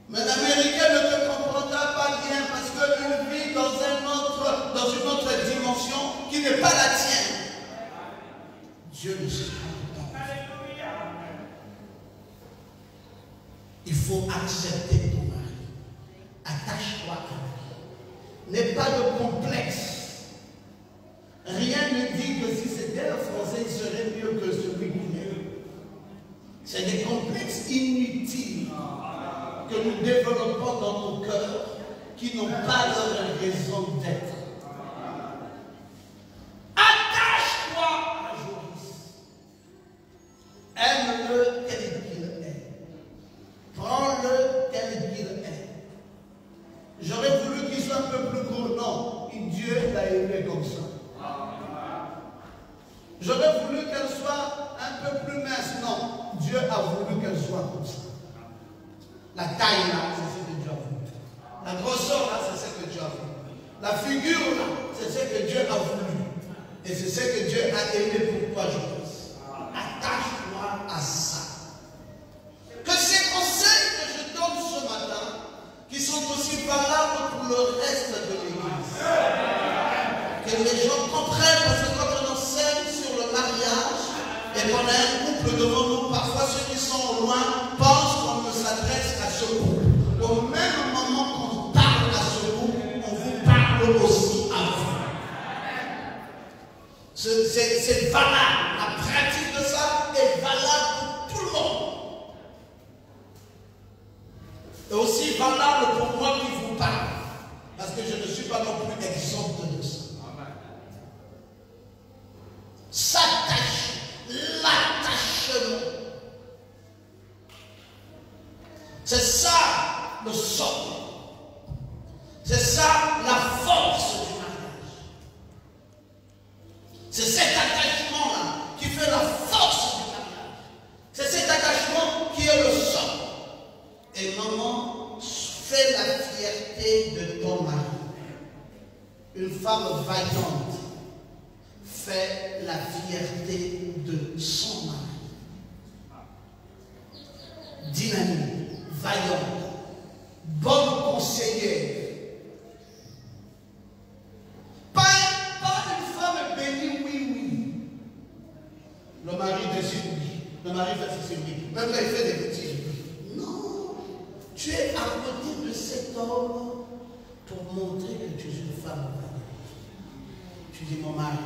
Mais l'Américain ne te comprendra pas bien parce qu'il vit dans une autre dimension qui n'est pas la tienne. Dieu ne se trompe pas. Il faut accepter ton mari. Attache-toi à lui. N'aie pas de complexe. Rien ne dit que si c'était un Français, il serait mieux que celui qui est. C'est des complexes inutiles que nous développons dans nos cœurs qui n'ont pas leur raison d'être. Attache-toi à Joris. Aime-le tel qu'il est. Prends-le tel qu'il est. J'aurais voulu qu'il soit un peu plus gros. Non, Dieu l'a aimé comme ça. J'aurais voulu qu'elle soit un peu plus mince. Non, Dieu a voulu qu'elle soit comme ça. La taille là, c'est ce que Dieu a voulu. La grosseur là, c'est ce que Dieu a voulu. La figure là, c'est ce que Dieu a voulu. Et c'est ce que Dieu a aimé pour toi, je pense. Attache-toi à ça. Que ces conseils que je donne ce matin, qui sont aussi valables pour le reste de l'Église. Que les gens comprennent, parce que quand on enseigne sur le mariage, et qu'on a un couple devant nous, parfois ceux qui sont au loin pensent qu'on ne s'adresse qu'à ce couple. Au même moment qu'on parle à ce couple, on vous parle aussi à vous. C'est valable. La pratique de ça est valable pour tout le monde. Et aussi valable pour moi qui vous parle. Parce que je ne suis pas non plus exempt de ça. S'attacher, l'attachement. C'est ça le socle. C'est ça la force du mariage. C'est cet attachement-là qui fait la force du mariage. C'est cet attachement qui est le socle. Et maman, fais la fierté de ton mari. Une femme vaillante fait la fierté de son mari. Dynamique, vaillante, bonne conseillère. Pas une femme bénie, oui. Le mari décide oui. Le mari fait ceci, oui. Même quand il fait des petits, oui. Non. Tu es à côté de cet homme pour montrer que tu es une femme vaillante. Tu dis, mon mari,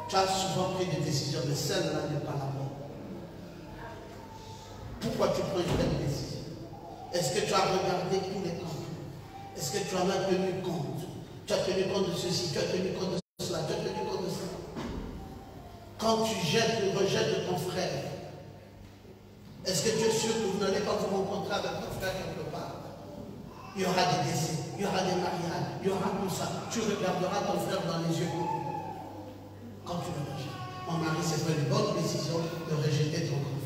tu as souvent pris des décisions, mais celle-là n'est pas la bonne. Pourquoi tu prends une telle décision? Est-ce que tu as regardé tous les camps? Est-ce que tu en as tenu compte? Tu as tenu compte de ceci, tu as tenu compte de cela, tu as tenu compte de ça. Quand tu rejettes ton frère, est-ce que tu es sûr que vous n'allez pas vous rencontrer avec ton frère quelque part? Il y aura des décès, il y aura des mariages, il y aura tout ça. Tu regarderas ton frère dans les yeux quand tu le rejettes. Mon mari, c'est pas une bonne décision de rejeter ton frère.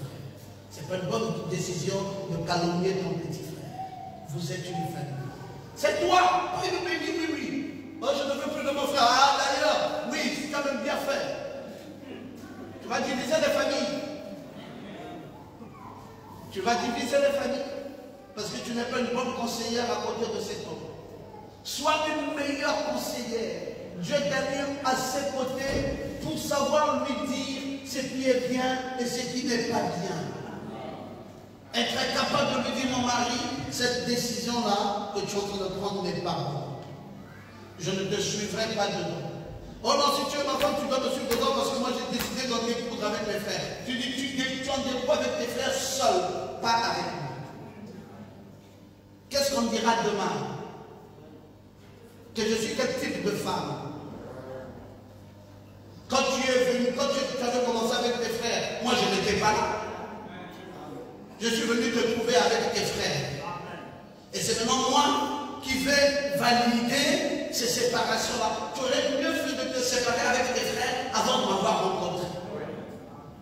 pas une bonne décision de calomnier ton petit frère. Vous êtes une famille. C'est toi. Oui. Moi, je ne veux plus de mon frère. Ah, d'ailleurs, oui, c'est quand même bien fait. Tu vas diviser les familles. Tu vas diviser les familles. Parce que tu n'es pas une bonne conseillère à côté de cet homme. Sois une meilleure conseillère. Dieu t'a mis à ses côtés pour savoir lui dire ce qui est bien et ce qui n'est pas bien. Être capable de lui dire, mon mari, cette décision-là que tu es en train de prendre n'est pas bonne. Je ne te suivrai pas dedans. Oh non, si tu es ma femme, tu dois me suivre dedans parce que moi j'ai décidé d'en découdre avec mes frères. Tu dis, tu en découdres avec tes frères seuls, pas avec moi. Qu'est-ce qu'on dira demain? Que je suis quel type de femme? Quand tu es venu, quand tu avais commencé avec tes frères, moi je n'étais pas là. Je suis venu te trouver avec tes frères. Et c'est maintenant moi qui vais valider ces séparations-là. Tu aurais mieux fait de te séparer avec tes frères avant de m'avoir rencontré.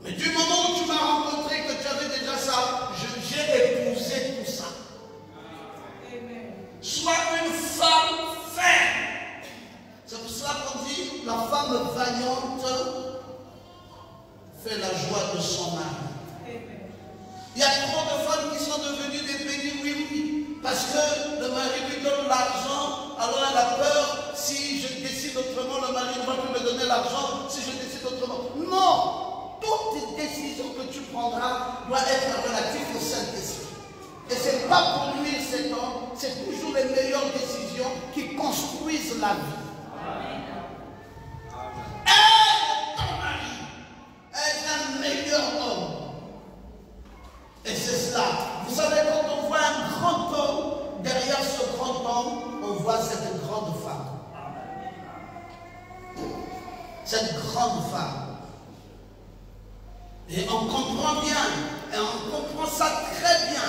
Mais du moment où tu m'as rencontré, que tu avais déjà ça, j'ai épousé tout ça. Sois une femme ferme. C'est pour cela qu'on dit la femme vaillante fait la joie de son mari. Il y a trop de femmes qui sont devenues des bénies, oui, parce que le mari lui donne l'argent, alors elle a peur, si je décide autrement, le mari ne va plus me donner l'argent, si je décide autrement. Non! Toute décision que tu prendras doit être relative aux Saint-Esprit. Et ce n'est pas pour nuire cet homme, c'est toujours les meilleures décisions qui construisent la vie. Aide ton mari, aide un meilleur homme. Et c'est cela. Vous savez, quand on voit un grand homme, derrière ce grand homme, on voit cette grande femme. Cette grande femme. Et on comprend bien, et on comprend ça très bien.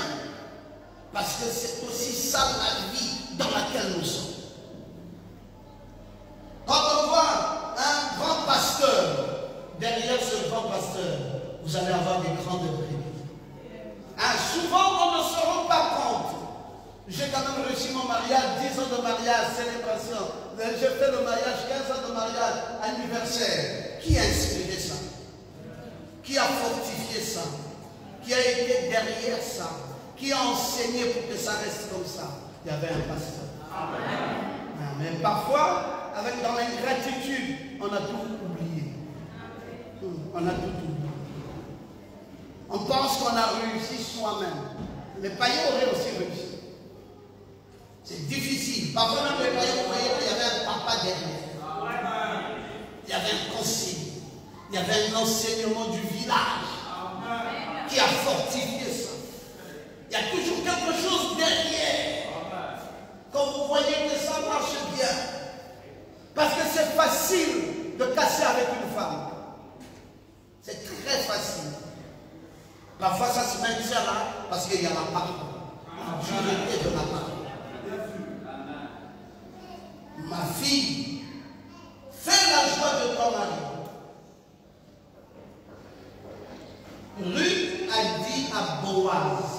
Parce que c'est aussi ça la vie dans laquelle nous sommes. Quand on voit un grand pasteur, derrière ce grand pasteur, vous allez avoir des grandes brebis. Souvent, on ne se rend pas compte. J'ai quand même réussi mon mariage, 10 ans de mariage, célébration. J'ai fait le mariage, 15 ans de mariage, anniversaire. Qui a inspiré ça? Qui a fortifié ça? Qui a été derrière ça? Qui a enseigné pour que ça reste comme ça? Il y avait un pasteur. Amen. Mais parfois, dans l'ingratitude, on a tout oublié. On a tout oublié. On pense qu'on a réussi soi-même. Les païens auraient aussi réussi. C'est difficile. Parfois même les païens croyaient qu'il y avait un papa derrière. Il y avait un conseil. Il y avait un enseignement du village qui a fortifié ça. Il y a toujours quelque chose derrière. Quand vous voyez que ça marche bien. Parce que c'est facile de casser avec une femme. C'est très facile. Parfois ça se maintient là parce qu'il y a la parole. La dureté de la parole. Ma fille, fais la joie de ton mari. Ruth a dit à Boaz,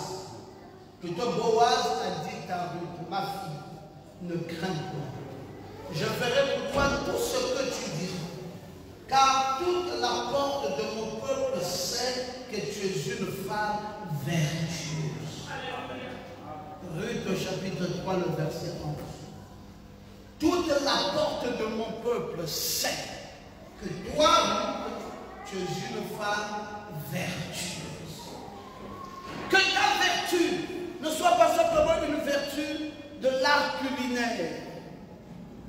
plutôt Boaz a dit à Ruth, ma fille, ne crains pas. Je ferai pour toi tout ce que tu dis. Car toute la porte de mon peuple sait que tu es une femme vertueuse. Ruth chapitre 3, le verset 11. Toute la porte de mon peuple sait que toi, tu es une femme vertueuse. Que ta vertu ne soit pas simplement une vertu de l'art culinaire.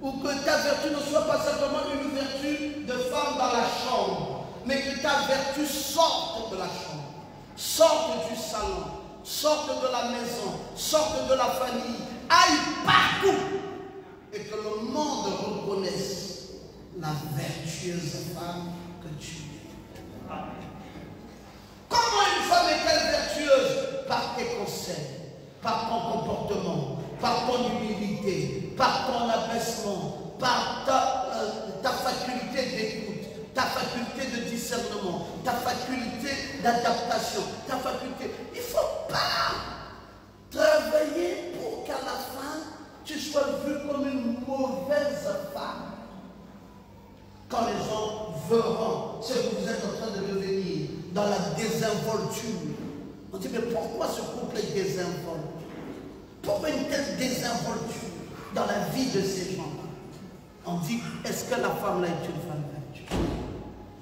Ou que ta vertu ne soit pas simplement une vertu de femme dans la chambre, mais que ta vertu sorte de la chambre, sorte du salon, sorte de la maison, sorte de la famille, aille partout et que le monde reconnaisse la vertueuse femme que tu es. Comment une femme est-elle vertueuse? Par tes conseils, par ton comportement, par ton humilité, par ton abaissement, par ta faculté d'écoute, ta faculté de discernement, ta faculté d'adaptation, ta faculté. Il ne faut pas travailler pour qu'à la fin, tu sois vu comme une mauvaise femme. Quand les gens verront ce que vous êtes en train de devenir dans la désinvolture, on dit, mais pourquoi ce couple est désinvolte? Pourquoi une telle désinvolture dans la vie de ces gens-là? On dit, est-ce que la femme-là est une femme vertueuse?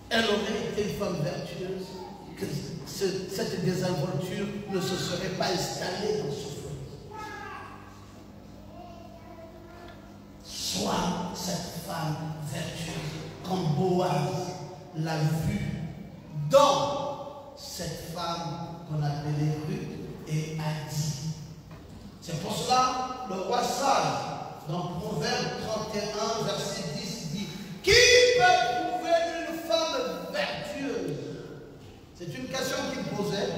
Elle aurait été une femme vertueuse, que cette désinvolture ne se serait pas installée dans ce foyer. Sois cette femme vertueuse, comme Boaz l'a vue dans cette femme qu'on appelait Ruth et a dit. C'est pour cela, le roi sage, dans Proverbe 31, verset 10, dit, qui peut trouver une femme vertueuse? C'est une question qu'il posait,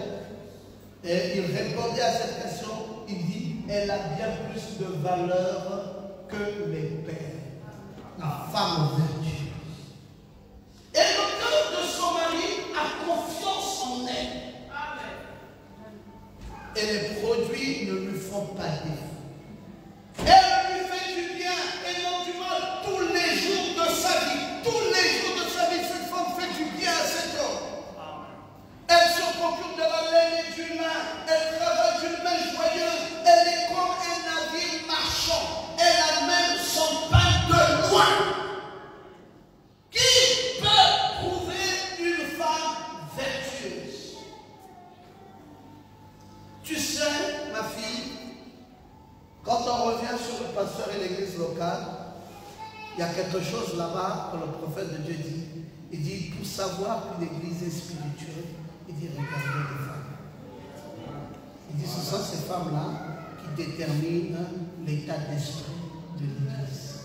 et il répondait à cette question, il dit, elle a bien plus de valeur que les pères. La femme vertueuse. Et le cœur de son mari a confiance en elle. Et les produits ne lui font pas défaut. Elle lui fait du bien et non du mal tous les jours de sa vie. Tous les jours de sa vie, cette femme fait du bien à cet homme. Elle se procure de la laine et du lin. Elle travaille d'une main joyeuse. Elle est comme un navire marchand. Elle amène son pain de loin. Qui peut trouver une femme vertueuse? Tu sais, ma fille, quand on revient sur le pasteur et l'église locale, il y a quelque chose là-bas que le prophète de Dieu dit. Il dit, pour savoir que l'église est spirituelle, il dit, regardez les femmes. Il dit, ce sont ces femmes-là qui déterminent l'état d'esprit de l'église.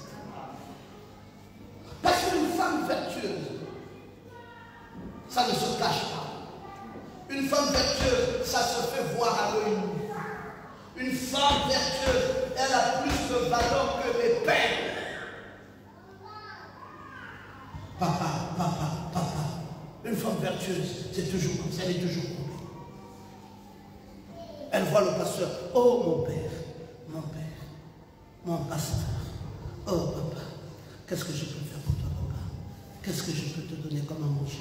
Parce qu'une femme vertueuse, ça ne se cache pas. Une femme vertueuse, ça se fait voir à l'œil nu. Une femme vertueuse, elle a plus de valeur que les pères. Papa. Une femme vertueuse, c'est toujours comme ça, elle est toujours coupée. Elle voit le pasteur. Oh mon père, mon pasteur. Oh papa, qu'est-ce que je peux faire pour toi, papa? Qu'est-ce que je peux te donner comme à manger?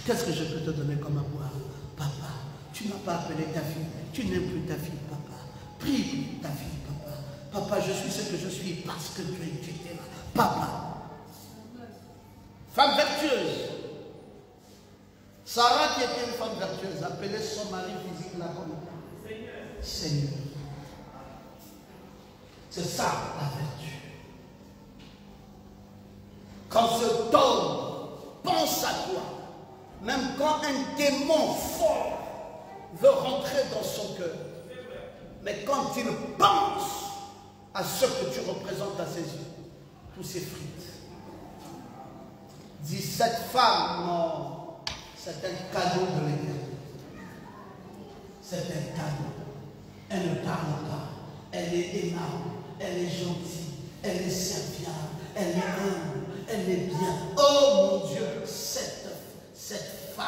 Qu'est-ce que je peux te donner comme à boire? Papa, tu ne m'as pas appelé ta fille, tu n'aimes plus ta fille, papa. Prie ta fille, papa. Papa, je suis ce que je suis parce que tu étais là. Papa. Femme vertueuse. Sarah, qui était une femme vertueuse, appelait son mari physique là comme Seigneur. C'est ça la vertu. Quand cet homme pense à toi, même quand un démon fort veut rentrer dans son cœur, mais quand il pense à ce que tu représentes à ses yeux, tout s'effrite. Dit cette femme, non, c'est un cadeau de l'Éternel. C'est un cadeau. Elle ne parle pas, elle est aimable, elle est gentille, elle est serviable, elle est humble, elle est bien. Oh mon Dieu, cette femme.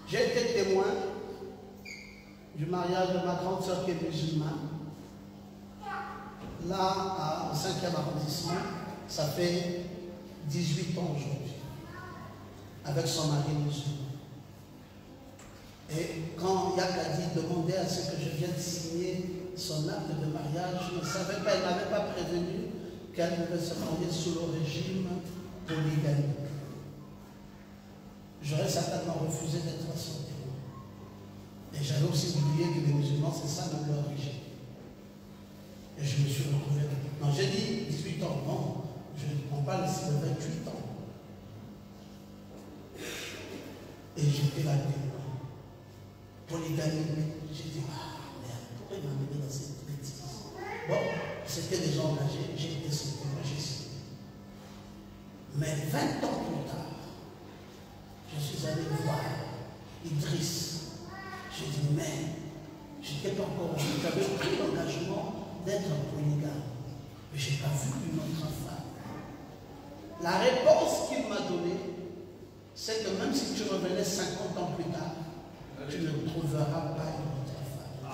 J'ai été témoin du mariage de ma grande soeur qui est musulmane. Là, au 5e arrondissement, ça fait 18 ans aujourd'hui, avec son mari musulman. Et quand Yakadi demandait à ce que je vienne signer son acte de mariage, je ne savais pas, elle ne m'avait pas prévenu qu'elle devait se marier sous le régime polygamique. J'aurais certainement refusé d'être son témoin. Et j'avais aussi oublié que les musulmans, c'est ça de leur régime. Et je me suis retrouvé avec. Non, j'ai dit 18 ans, non, je ne prends pas ici de 28 ans. Et j'étais là témoin. Polygamie, j'ai dit, ah merde, pourquoi il m'a amené dans cette bêtise? Bon, c'était des gens engagés, j'ai été son témoin, j'ai signé. Mais 20 ans plus tard, je suis allé voir Idriss. J'ai dit, mais j'étais pas encore, j'avais pris l'engagement d'être polygame. Mais je n'ai pas vu une autre femme. La réponse qu'il m'a donnée, c'est que même si tu revenais 50 ans plus tard, tu ne trouveras pas une autre femme.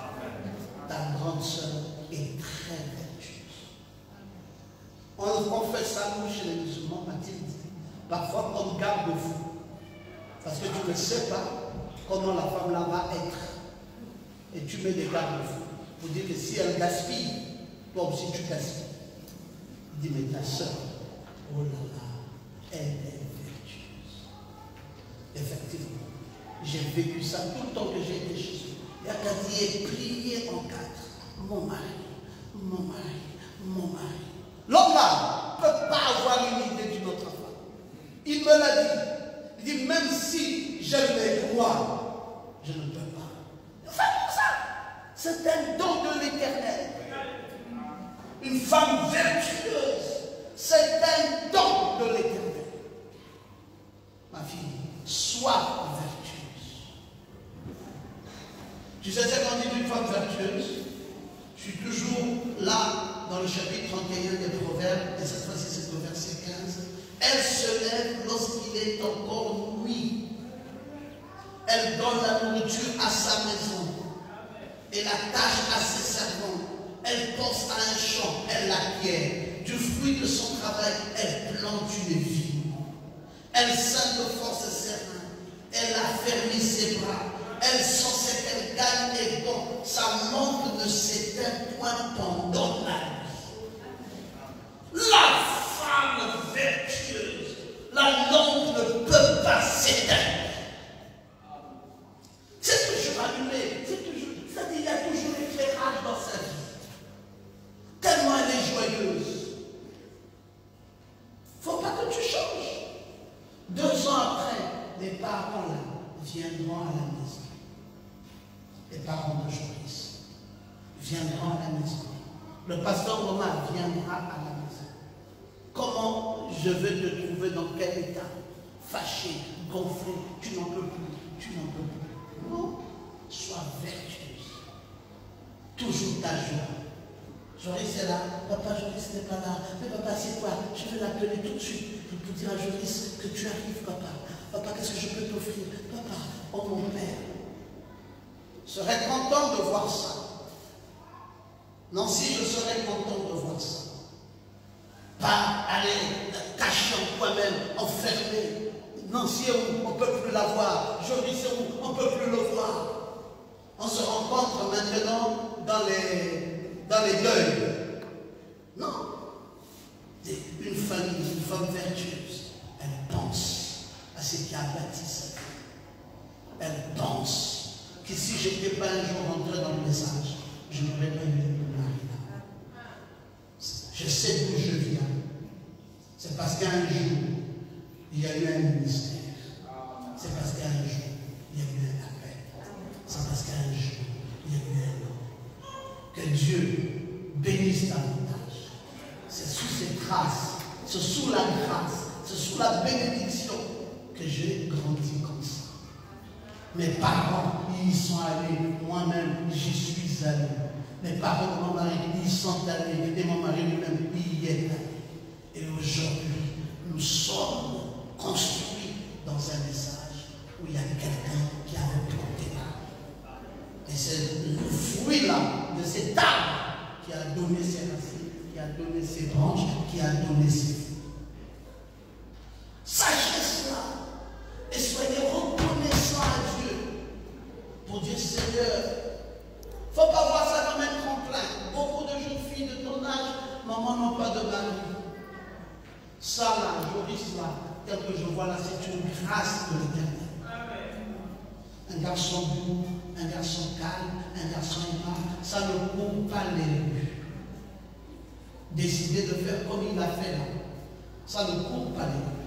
Ta grande sœur est très vertueuse. On fait ça, nous, chez les musulmans, Mathilde. Parfois, comme garde-fou. Parce que tu ne sais pas comment la femme là va être. Et tu mets des garde-fous. Pour dire que si elle gaspille, toi aussi tu gaspilles. Il dit, mais ta soeur, oh là là, elle est vertueuse. Effectivement, j'ai vécu ça tout le temps que j'ai été chez eux. Il y a qu'à dire, prier en quatre. Mon mari, mon mari, mon mari. L'homme là ne peut pas avoir une idée d'une autre femme. Il me l'a dit. Il dit, même si j'aime les droits, je ne peux pas. Une femme comme ça, c'est un don de l'Éternel. Une femme vertueuse, c'est un don de l'Éternel. Ma fille, sois vertueuse. Tu sais ce qu'on dit d'une femme vertueuse? Je suis toujours là dans le chapitre 31 des Proverbes, et cette fois-ci c'est au verset 15. Elle se lève lorsqu'il est encore nuit. Elle donne la nourriture à sa maison et la tâche à ses servants. Elle pense à un champ, elle l'acquiert. Du fruit de son travail, elle plante une vigne. Elle sent de force ses reins. Elle affermit ses bras. Elle sent ce qu'elle gagne est bon. Sa lampe ne s'éteint point pendant la nuit. La femme vertueuse, la lampe ne peut pas s'éteindre. C'est toujours allumé. C'est-à-dire qu'il y a toujours l'éclairage dans sa vie. Tellement elle est joyeuse. Il ne faut pas que tu changes. 2 ans après, les parents là viendront à la maison. Les parents de Joris viendront à la maison. Le pasteur Romain viendra à la maison. Comment je vais te trouver dans quel état? Fâché, gonflé, tu n'en peux plus, tu n'en peux plus. Non, sois vertueuse. Toujours ta joie. Joris est là, papa Joris n'est pas là, mais papa c'est quoi? Je vais l'appeler tout de suite pour dire à Joris que tu arrives, papa. Papa, qu'est-ce que je peux t'offrir? Papa, oh mon père. Je serais content de voir ça. Nancy, je serais content de voir ça. Pas aller cacher en toi-même, enfermé. Nancy est où? On ne peut plus la voir. Joris est où? On ne peut plus le voir. On se rencontre maintenant dans les deuils. Non. Une famille, une femme vertueuse, elle pense à ce qui a bâti sa vie. Elle pense que si je n'étais pas un jour rentré dans le message, je n'aurais pas eu le mari là. Je sais d'où je viens. C'est parce qu'un jour, il y a eu un ministère. C'est parce qu'un jour, il y a eu un appel. C'est parce qu'un jour, il y a eu un homme. Que Dieu bénisse davantage. C'est sous ses grâces, c'est sous la grâce, c'est sous la bénédiction que j'ai grandi comme ça. Mes parents, ils y sont allés. Moi-même, j'y suis allé. Mes parents de mon mari, ils y sont allés. Et mon mari lui-même, il y est allé. Et aujourd'hui, nous sommes construits dans un message où il y a quelqu'un qui avait planté l'arbre. Et c'est le fruit là, de cet arbre qui a donné ses racines, qui a donné ses branches, qui a donné ses fruits. Sachez cela et soyez reconnaissants à Dieu pour dire Seigneur. Il ne faut pas voir ça comme un tremplin. Beaucoup de jeunes filles de ton âge, maman, n'ont pas de mari. Ça là, Joris là, tel que je vois là, c'est une grâce de l'Éternel. Un garçon doux, un garçon calme, un garçon aimable, ça ne court pas les rues. Décider de faire comme il a fait là, ça ne court pas les rues.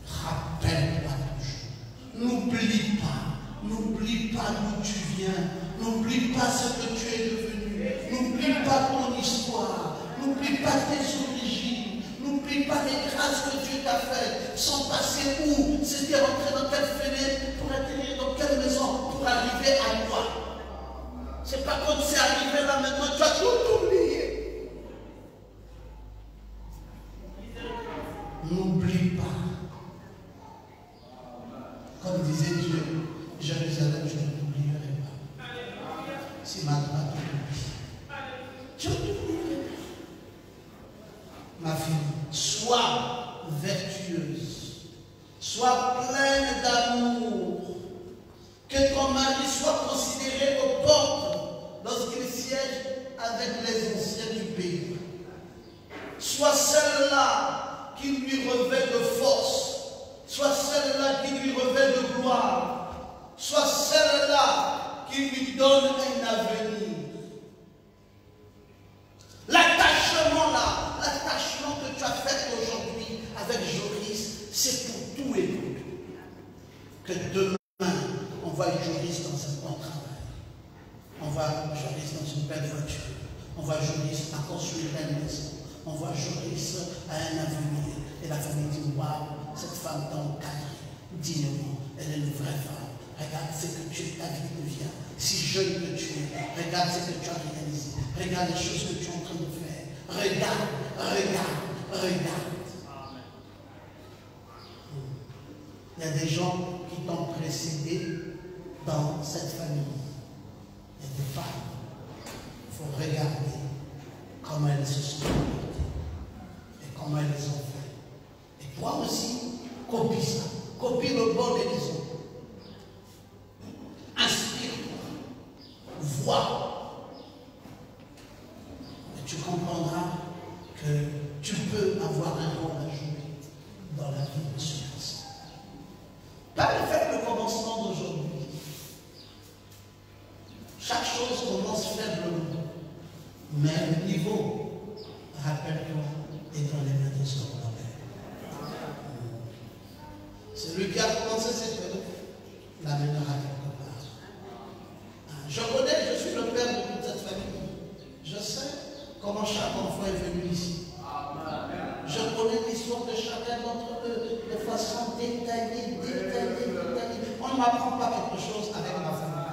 Rappelle-toi toujours. N'oublie pas d'où tu viens. N'oublie pas ce que tu es devenu. N'oublie pas ton histoire. N'oublie pas tes origines. N'oublie pas les grâces que Dieu t'a faites. Sans passer où? C'était rentrer dans quelle fenêtre, pour atterrir dans quelle maison, pour arriver à quoi? C'est pas quand c'est arrivé là maintenant, tu as tout oublié. n'oublie pas. Comme disait Dieu, Jérusalem, je ne t'oublierai pas. Si ma droite t'oublie, je ne t'oublierai pas. Ma fille, sois vertueuse, sois pleine d'amour, que ton mari soit considéré aux portes lorsqu'il siège avec les anciens du pays. Sois celle-là qui lui revêt de force, sois celle-là qui lui revêt de gloire, sois celle-là qui lui donne un avenir. L'attachement là, l'attachement que tu as fait aujourd'hui avec Joris, c'est pour tout et pour tout. Que demain, on voit Joris dans un bon travail. On voit Joris dans une belle voiture. On voit Joris à construire une maison. On voit Joris à un avenir. Et la famille dit, waouh, cette femme t'a encadré dignement. Elle est une vraie femme. Regarde ce que ta vie devient. Si jeune que tu es, regarde ce que tu as réalisé. Regarde les choses que tu es en train de faire. Regarde, regarde, regarde. Il y a des gens qui t'ont précédé dans cette famille. Il y a des femmes. Il faut regarder comment elles se sont comportées et comment elles les ont fait. Et toi aussi, copie ça. Copie le bon des autres. Inspire-toi. Vois. Et tu comprendras que tu peux avoir un rôle à jouer dans la vie de ce garçon. Pas le fait le commencement d'aujourd'hui. Chaque chose commence faiblement. Mais le niveau, rappelle-toi, est dans les mains de son Père. Celui qui a commencé cette œuvre l'amènera quelque part. Je connais, je suis le père de toute cette famille. Je sais comment chaque enfant est venu ici. Je connais l'histoire de chacun d'entre eux de façon détaillée. On ne m'apprend pas quelque chose avec ma famille.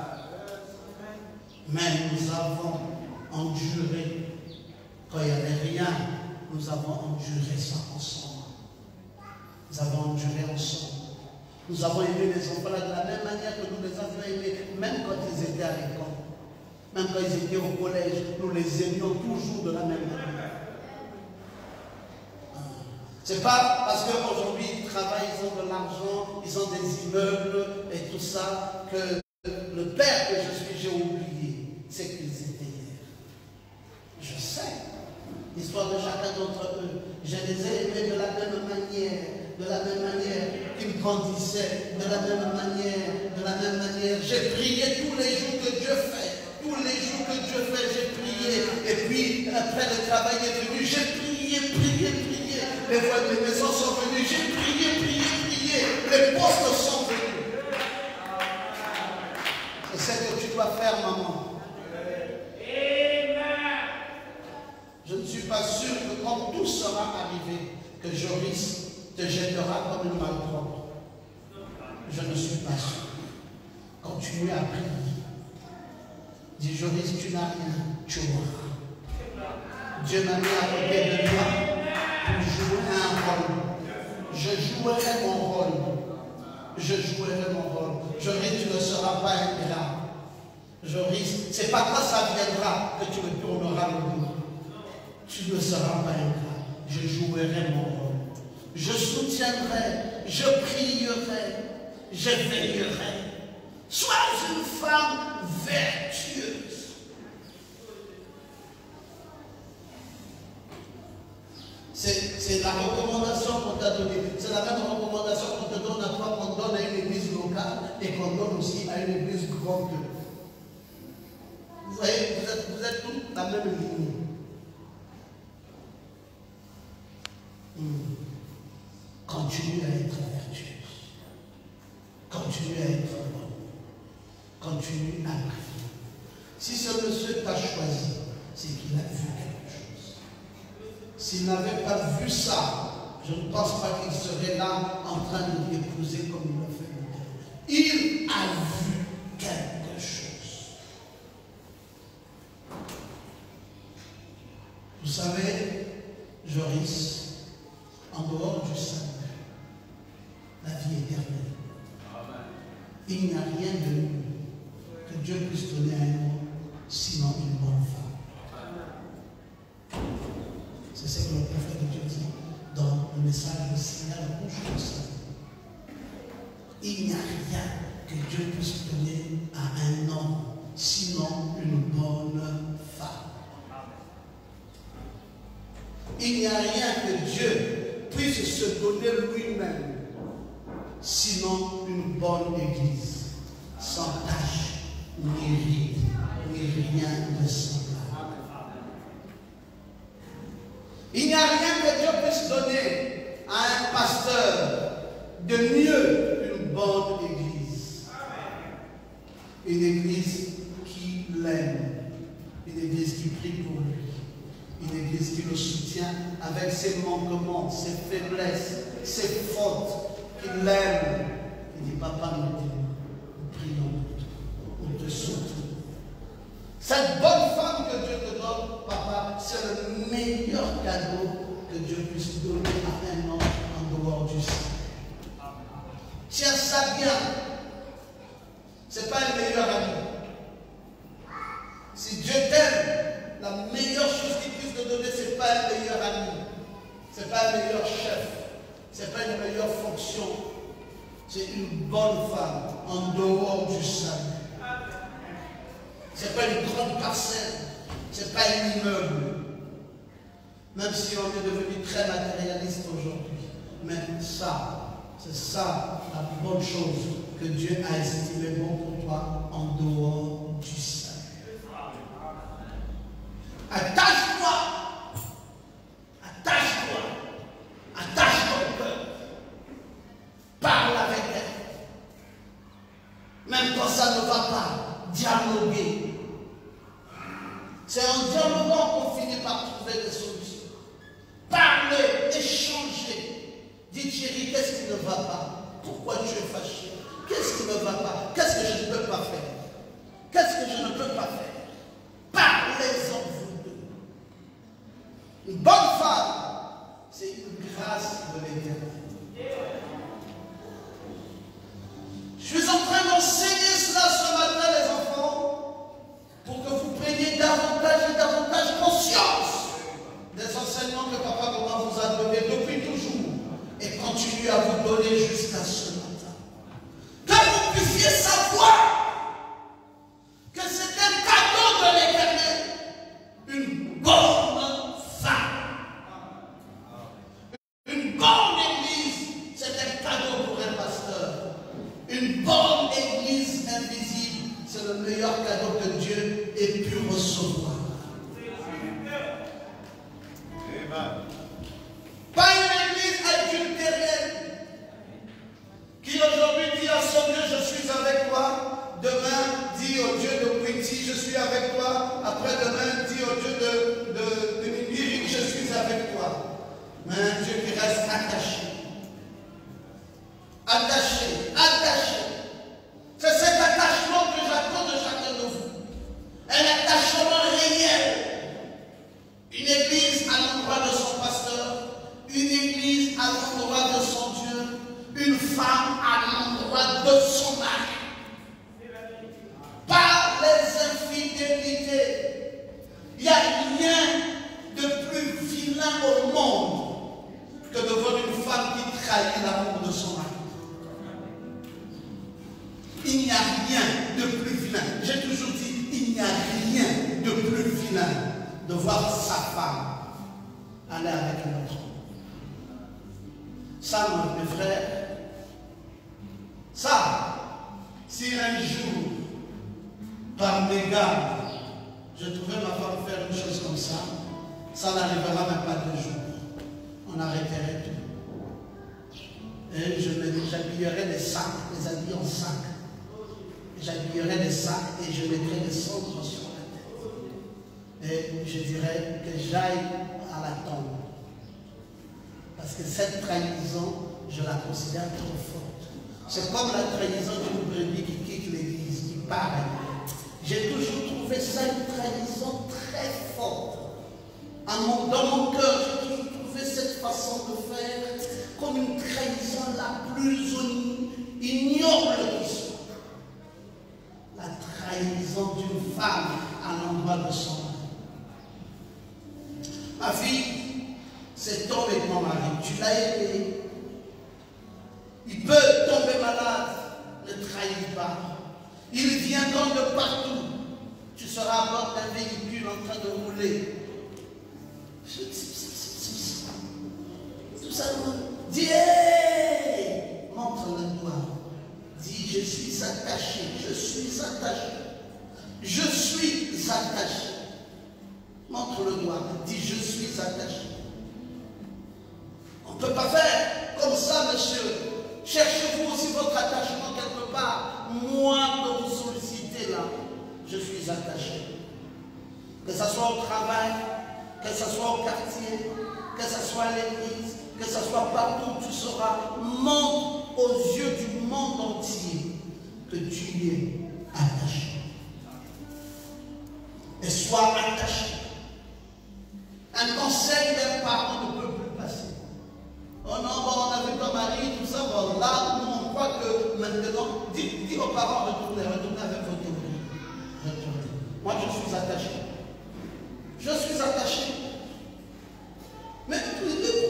Mais nous avons enduré. Quand il n'y avait rien, nous avons enduré ça ensemble. Nous avons enduré ensemble. Nous avons aimé les enfants de la même manière que nous les avons aimés, même quand ils étaient à l'école. Même quand ils étaient au collège, nous les aimions toujours de la même manière. C'est pas parce qu'aujourd'hui ils travaillent, ils ont de l'argent, ils ont des immeubles et tout ça, que le père que je suis, j'ai oublié ce qu'ils étaient hier. Je sais l'histoire de chacun d'entre eux. Je les ai aimés de la même manière qu'ils grandissaient, de la même manière. J'ai prié tous les jours que Dieu fait. Tous les jours que Dieu fait, j'ai prié. Et puis, après le travail est venu, j'ai prié. Les voix de maison sont venues, j'ai prié. Les postes sont venus. C'est ce que tu dois faire, maman. Je ne suis pas sûr que quand tout sera arrivé, que Joris te jettera comme une malpropre. Je ne suis pas sûr. Continue à prier. Dis Joris, tu n'as rien, tu auras. Dieu m'a mis à côté de toi pour jouer un rôle. Je jouerai mon rôle. Joris, tu ne seras pas ingrat. Joris, c'est pas quand ça viendra que tu me tourneras le dos. Tu ne seras pas ingrat. Je jouerai mon rôle. Je soutiendrai, je prierai, je veillerai. Sois une femme vertueuse. C'est la recommandation qu'on t'a donnée. C'est la même recommandation qu'on te donne à toi, qu'on donne à une église locale et qu'on donne aussi à une église grande. Vous voyez, vous êtes tous la même ligne. Continue à être vertueuse. Continue à être bonne. Continue à prier. Si ce monsieur t'a choisi, c'est qu'il a vu quelque chose. S'il n'avait pas vu ça, je ne pense pas qu'il serait là en train de l'épouser comme il l'a fait. Il a vu quelque chose. Vous savez, Joris, en dehors du salut, la vie éternelle. Il n'y a rien de mieux que Dieu puisse donner à un homme, sinon une bonne femme. C'est ce que le prophète de Dieu dit dans le message de Signal au jour du salut. Il n'y a rien que Dieu puisse donner à un homme, sinon une bonne femme. Il n'y a rien que Dieu puisse se donner lui-même, sinon une bonne église, sans tache, ni ride, ni rien de semblable. Il n'y a rien que Dieu puisse donner à un pasteur de mieux qu'une bonne église. Une église qui l'aime, une église qui prie pour lui, une église qui le soutient avec ses manquements, ses faiblesses, ses fautes, qui l'aime. Il dit, papa, nous prions, nous te soutenons. Cette bonne femme que Dieu te donne, papa, c'est le meilleur cadeau que Dieu puisse donner à un homme en dehors du ciel. Tiens ça bien. Ce n'est pas un meilleur ami. Si Dieu t'aime, la meilleure chose qu'il puisse te donner, ce n'est pas un meilleur ami. Ce n'est pas un meilleur chef. Ce n'est pas une meilleure fonction. C'est une bonne femme en dehors du salut. Ce n'est pas une grande parcelle. Ce n'est pas un immeuble. Même si on est devenu très matérialiste aujourd'hui. Mais ça, c'est ça la bonne chose que Dieu a estimé bon pour toi en dehors du salut. Attache-toi. Attache-toi. Attache ton cœur. Parle avec elle. Même quand ça ne va pas, dialoguer. C'est en dialoguant qu'on finit par trouver des solutions. Parler, échanger. Dis Thierry, qu'est-ce qui ne va pas? Pourquoi tu es fâché? Qu'est-ce qui ne va pas? Qu'est-ce que je ne peux pas faire? Qu'est-ce que je ne peux pas faire? Parlez-en vous deux. Une bonne femme, c'est une grâce de l'Éternel. Je suis en train d'enseigner cela ce matin, les enfants, pour que vous preniez davantage et davantage conscience des enseignements que Papa Romain vous a donnés depuis toujours et continue à vous donner jusqu'à ce matin. Que vous puissiez savoir que c'est un cadeau de l'Éternel, une bonne femme. Une bonne église, c'est un cadeau pour un pasteur. Une bonne église invisible, c'est le meilleur cadeau que Dieu ait pu recevoir. Pas une église adultérienne qui aujourd'hui dit à son Dieu, je suis avec toi. Demain, dit au Dieu de Quincy, je suis avec toi. Après-demain, dit au Dieu de Nimiri, je suis avec toi. Mais un Dieu qui reste attaché. Attaché, attaché. C'est cet attachement que j'attends de chacun de vous. Un attachement réel. Une église à l'endroit de son pasteur. Une église à l'endroit de son Dieu. Une femme à l'endroit de son mari. Par les infidélités. Il n'y a rien de plus vilain au monde que de voir une femme qui trahit l'amour de son mari. Il n'y a rien de plus vilain. J'ai toujours dit, il n'y a rien de plus vilain de voir sa femme aller avec un autre. Ça, mes frères, ça, si un jour, par mégarde, je trouvais ma femme faire une chose comme ça, ça n'arrivera même pas 2 jours. On arrêterait tout. Et j'habillerais des sacs, des habits en sac. J'habillerais des sacs et je mettrais des cendres sur la tête. Et je dirais que j'aille à la tombe. Parce que cette trahison, je la considère trop forte. C'est comme la trahison d'une brebis qui quitte l'église, qui part. J'ai toujours trouvé ça une trahison très forte. Dans mon cœur, j'ai toujours trouvé cette façon de faire comme une trahison la plus ignoble qui soit. La trahison d'une femme à l'endroit de son mari. Ma fille, cet homme est ton mari, tu l'as aimé. Il peut tomber malade, ne trahis pas. Il viendra de partout. Tu seras à bord d'un véhicule en train de rouler. Tout ça, dis, hey! Montre le doigt. Dis, je suis attaché, je suis attaché. Je suis attaché. Montre le doigt. Dis, je suis attaché. On ne peut pas faire comme ça, monsieur. Cherchez-vous aussi votre attachement quelque part. Moi, que vous sollicitez là, je suis attaché. Que ce soit au travail, que ce soit au quartier, que ce soit à l'église, que ce soit partout où tu seras, montre aux yeux du monde entier que tu es attaché. Et sois attaché. Un conseil d'un parent ne peut plus passer. Oh non, bon, on a vu ton mari, tout ça, bon, là, nous, on croit que maintenant, dis aux parents, retournez avec votre théorie. Retournez. Moi, je suis attaché. Je suis attaché. Mais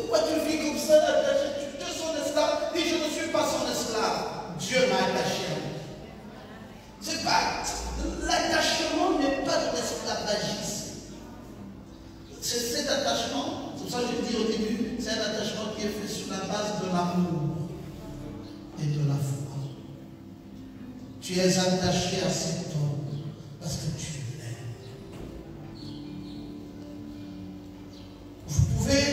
pourquoi tu vis comme ça, attaché? Tu es son esclave. Dis, je ne suis pas son esclave. Dieu m'a attaché à lui. C'est pas, l'attachement n'est pas de l'esclavagisme. C'est cet attachement, c'est pour ça que je dis au début, c'est un attachement qui est fait sur la base de l'amour et de la foi. Tu es attaché à cet homme parce que tu l'aimes. Vous pouvez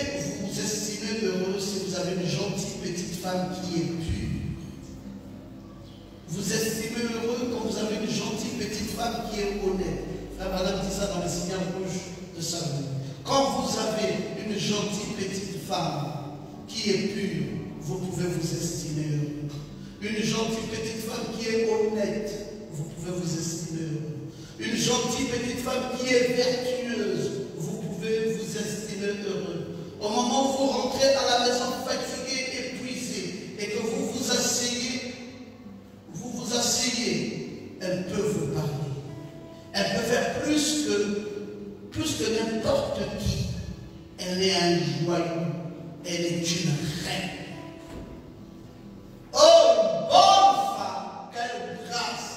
vous estimer heureux si vous avez une gentille petite femme qui est pure. Vous estimez heureux quand vous avez une gentille petite femme qui est honnête. Frère Madame dit ça dans le signal rouge de sa vie. Quand vous avez une gentille petite femme qui est pure, vous pouvez vous estimer heureux. Une gentille petite femme qui est honnête, vous pouvez vous estimer heureux. Une gentille petite femme qui est vertueuse, vous pouvez vous estimer heureux. Au moment où vous rentrez à la maison fatigué, épuisé, et que vous vous asseyez, elle peut vous parler. Elle peut faire plus que n'importe qui. Elle est un joyau. Elle est une reine. Oh, bonne femme, quelle grâce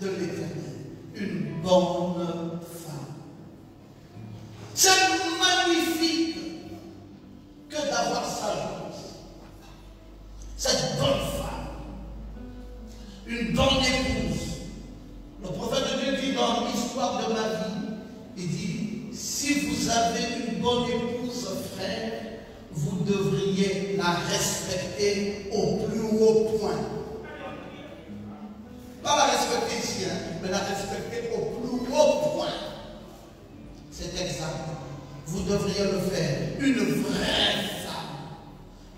de l'Éternel. Une bonne femme. C'est magnifique que d'avoir sa chance. Cette bonne femme. Une bonne épouse. Le prophète de Dieu dit dans l'histoire de ma vie, il dit, si vous avez une bonne épouse, frère, vous devriez la respecter au plus haut point. Pas la respecter ici, mais la respecter au plus haut point. C'est exact. Vous devriez le faire. Une vraie femme.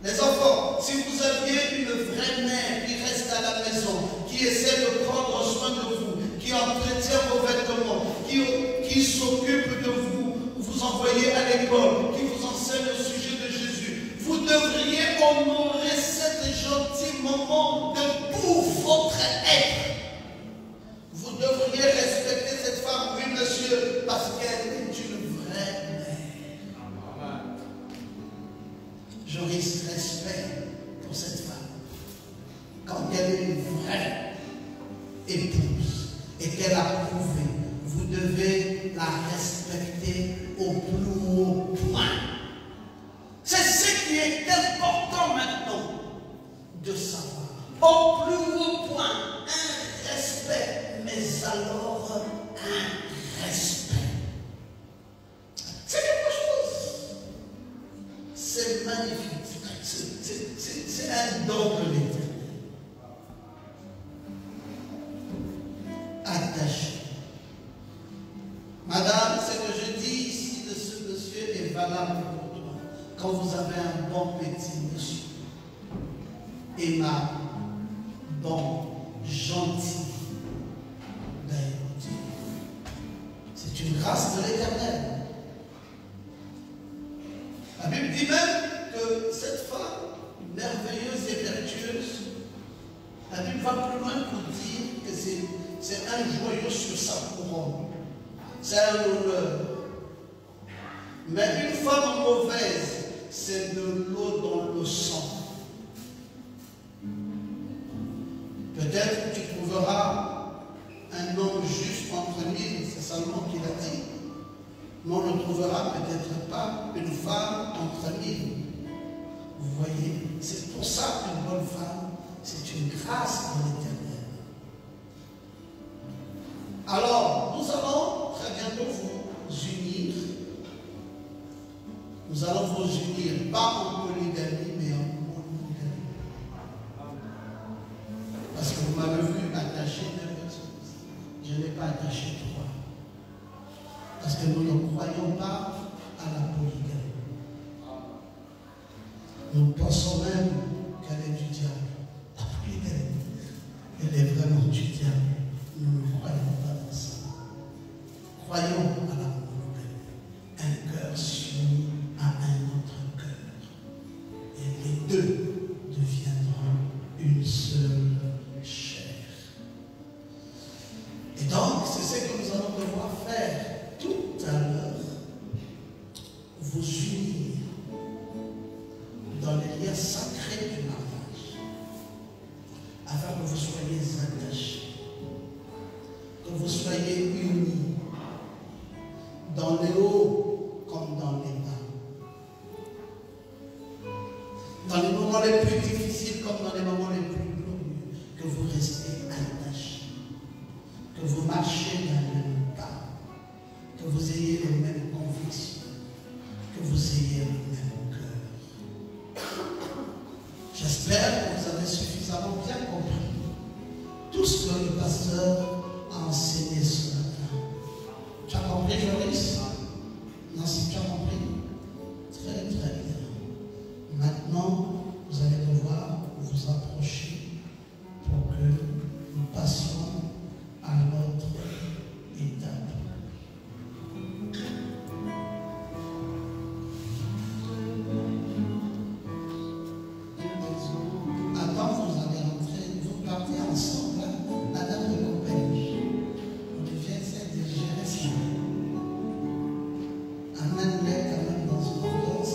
Les enfants, si vous aviez une vraie mère qui reste à la maison, qui essaie de prendre soin de vous, qui entretient vos vêtements, qui s'occupe de vous, vous envoyez à l'école, qui vous enseigne au sujet de Jésus, vous devriez honorer cet gentil moment de tout votre être. Vous devriez respecter cette femme, oui monsieur, parce qu'elle est une vraie mère. Je risque respect pour cette femme. Quand elle est une vraie épouse et qu'elle a prouvé, vous devez la respecter au plus haut point. C'est ce qui est important maintenant de savoir. Au plus haut point, un respect, mais alors un respect. C'est quelque chose. C'est magnifique. C'est un don de l'Éternel. Attaché. Madame, ce que je dis ici de ce monsieur est valable pour toi. Quand vous avez un bon petit monsieur, aimable, bon, gentil, c'est une grâce de l'Éternel. La Bible dit même que cette femme, Mère La Bible va plus loin pour dire que c'est un joyau sur sa couronne. C'est un honneur. Mais une femme mauvaise, c'est de l'eau dans le sang. Peut-être tu trouveras un homme juste entre mille, c'est Salomon qui l'a dit. Mais on ne trouvera peut-être pas une femme entre mille. Vous voyez, c'est pour ça qu'une bonne femme, c'est une grâce de l'Éternel. Alors, nous allons très bientôt vous unir. Nous allons vous unir, pas en polygamie, mais en monogamie. Parce que vous m'avez vu attacher 2 personnes. Je n'ai pas attaché 3. Parce que nous ne croyons pas à la polygamie. Nous pensons même qu'elle est du diable. La polygamie, elle est vraiment du diable. Nous ne croyons pas dans ça. Croyons à la monogamie. Un cœur s'unit à un autre cœur. Et les deux deviendront une seule chair. Et donc, c'est ce que nous allons devoir faire tout à l'heure. Vous unir dans les liens sacrés du mariage, afin que vous soyez attachés, que vous soyez unis, dans les hauts comme dans les bas, dans les moments les plus difficiles comme dans les moments les plus glorieux, que vous restez attachés, que vous marchez dans le même pas, que vous ayez les mêmes convictions, que vous ayez le même cœur. J'espère que vous avez suffisamment bien compris tout ce que le pasteur a enseigné ce matin. Tu as compris, Joris? Nancy, tu as compris? Très, très bien. Maintenant, vous allez devoir vous approcher pour que nous passions à l'autre étape. Attends, vous allez rentrer, vous partez ensemble, madame de compagnie. Olivier essaie de gérer ça. Amène-les quand même dans une ambiance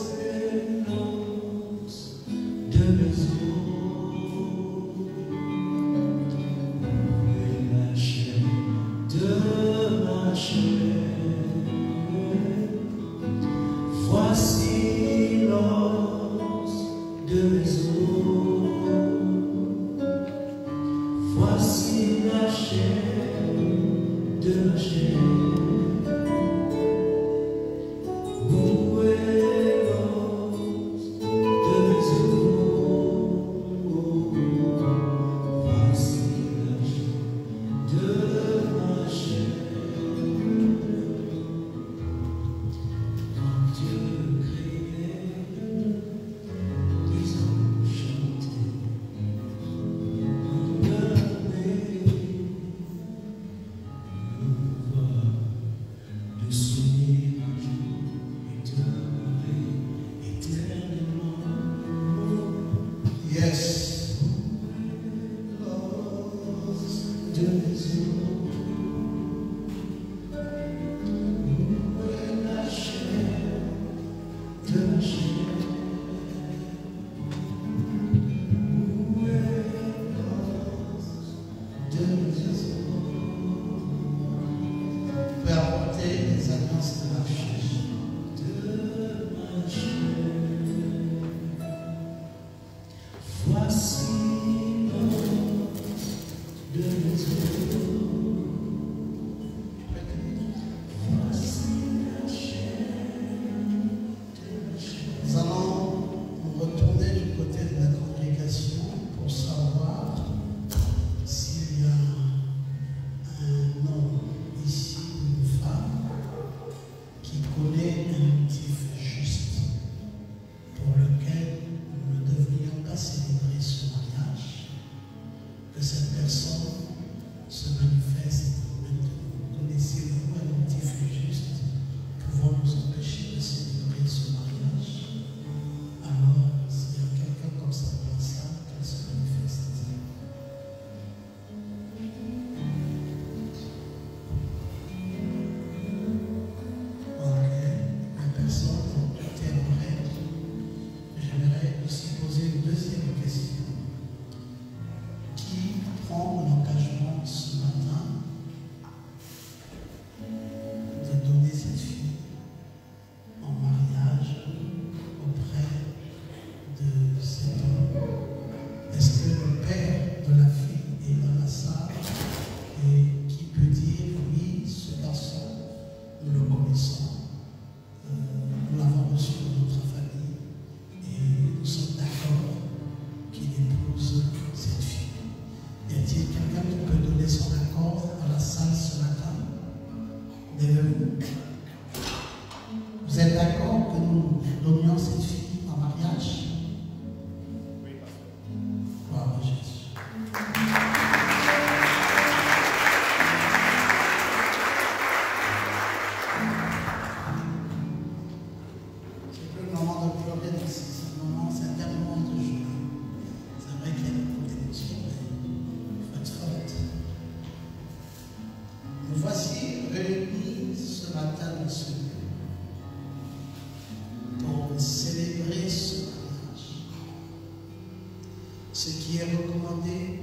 ce qui est recommandé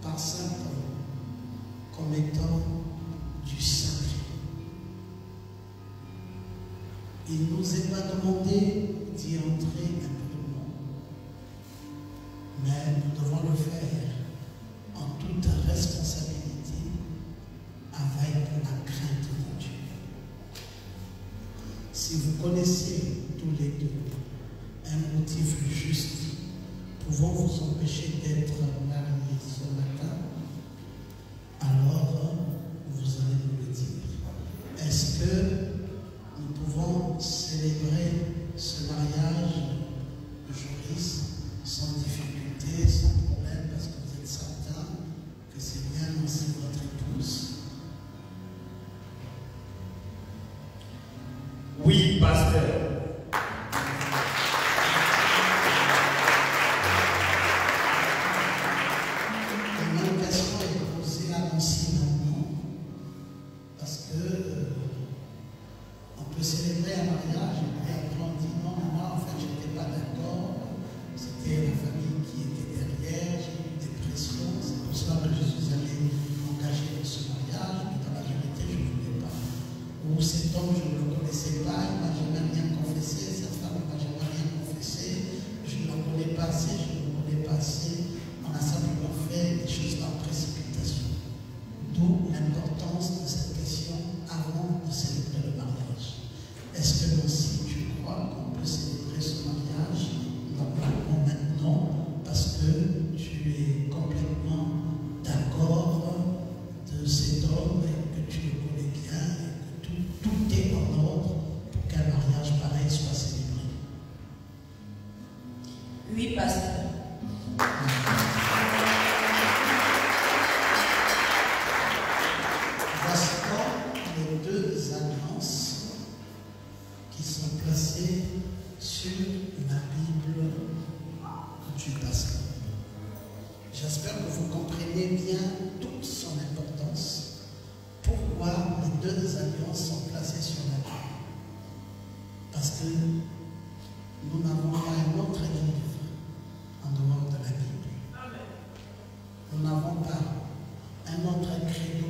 par saint Paul comme étant du sacré. Il ne nous est pas demandé d'y entrer simplement, mais nous devons le faire en toute responsabilité avec la crainte de Dieu. Si vous connaissez tous les deux un motif juste pouvant vous empêcher d'être mariés ce matin, alors vous allez nous le dire. Est-ce que nous pouvons célébrer ce mariage, Joris, sans difficulté, sans problème, parce que vous êtes certain que c'est bien aussi votre épouse? Oui, pasteur. Oui, pasteur. Voici donc les deux alliances qui sont placées sur la Bible du pasteur. J'espère que vous comprenez bien toute son importance. Pourquoi les deux alliances sont placées sur la Bible? Parce que nous n'avons pas un autre livre en dehors de la Bible. Nous n'avons pas un autre credo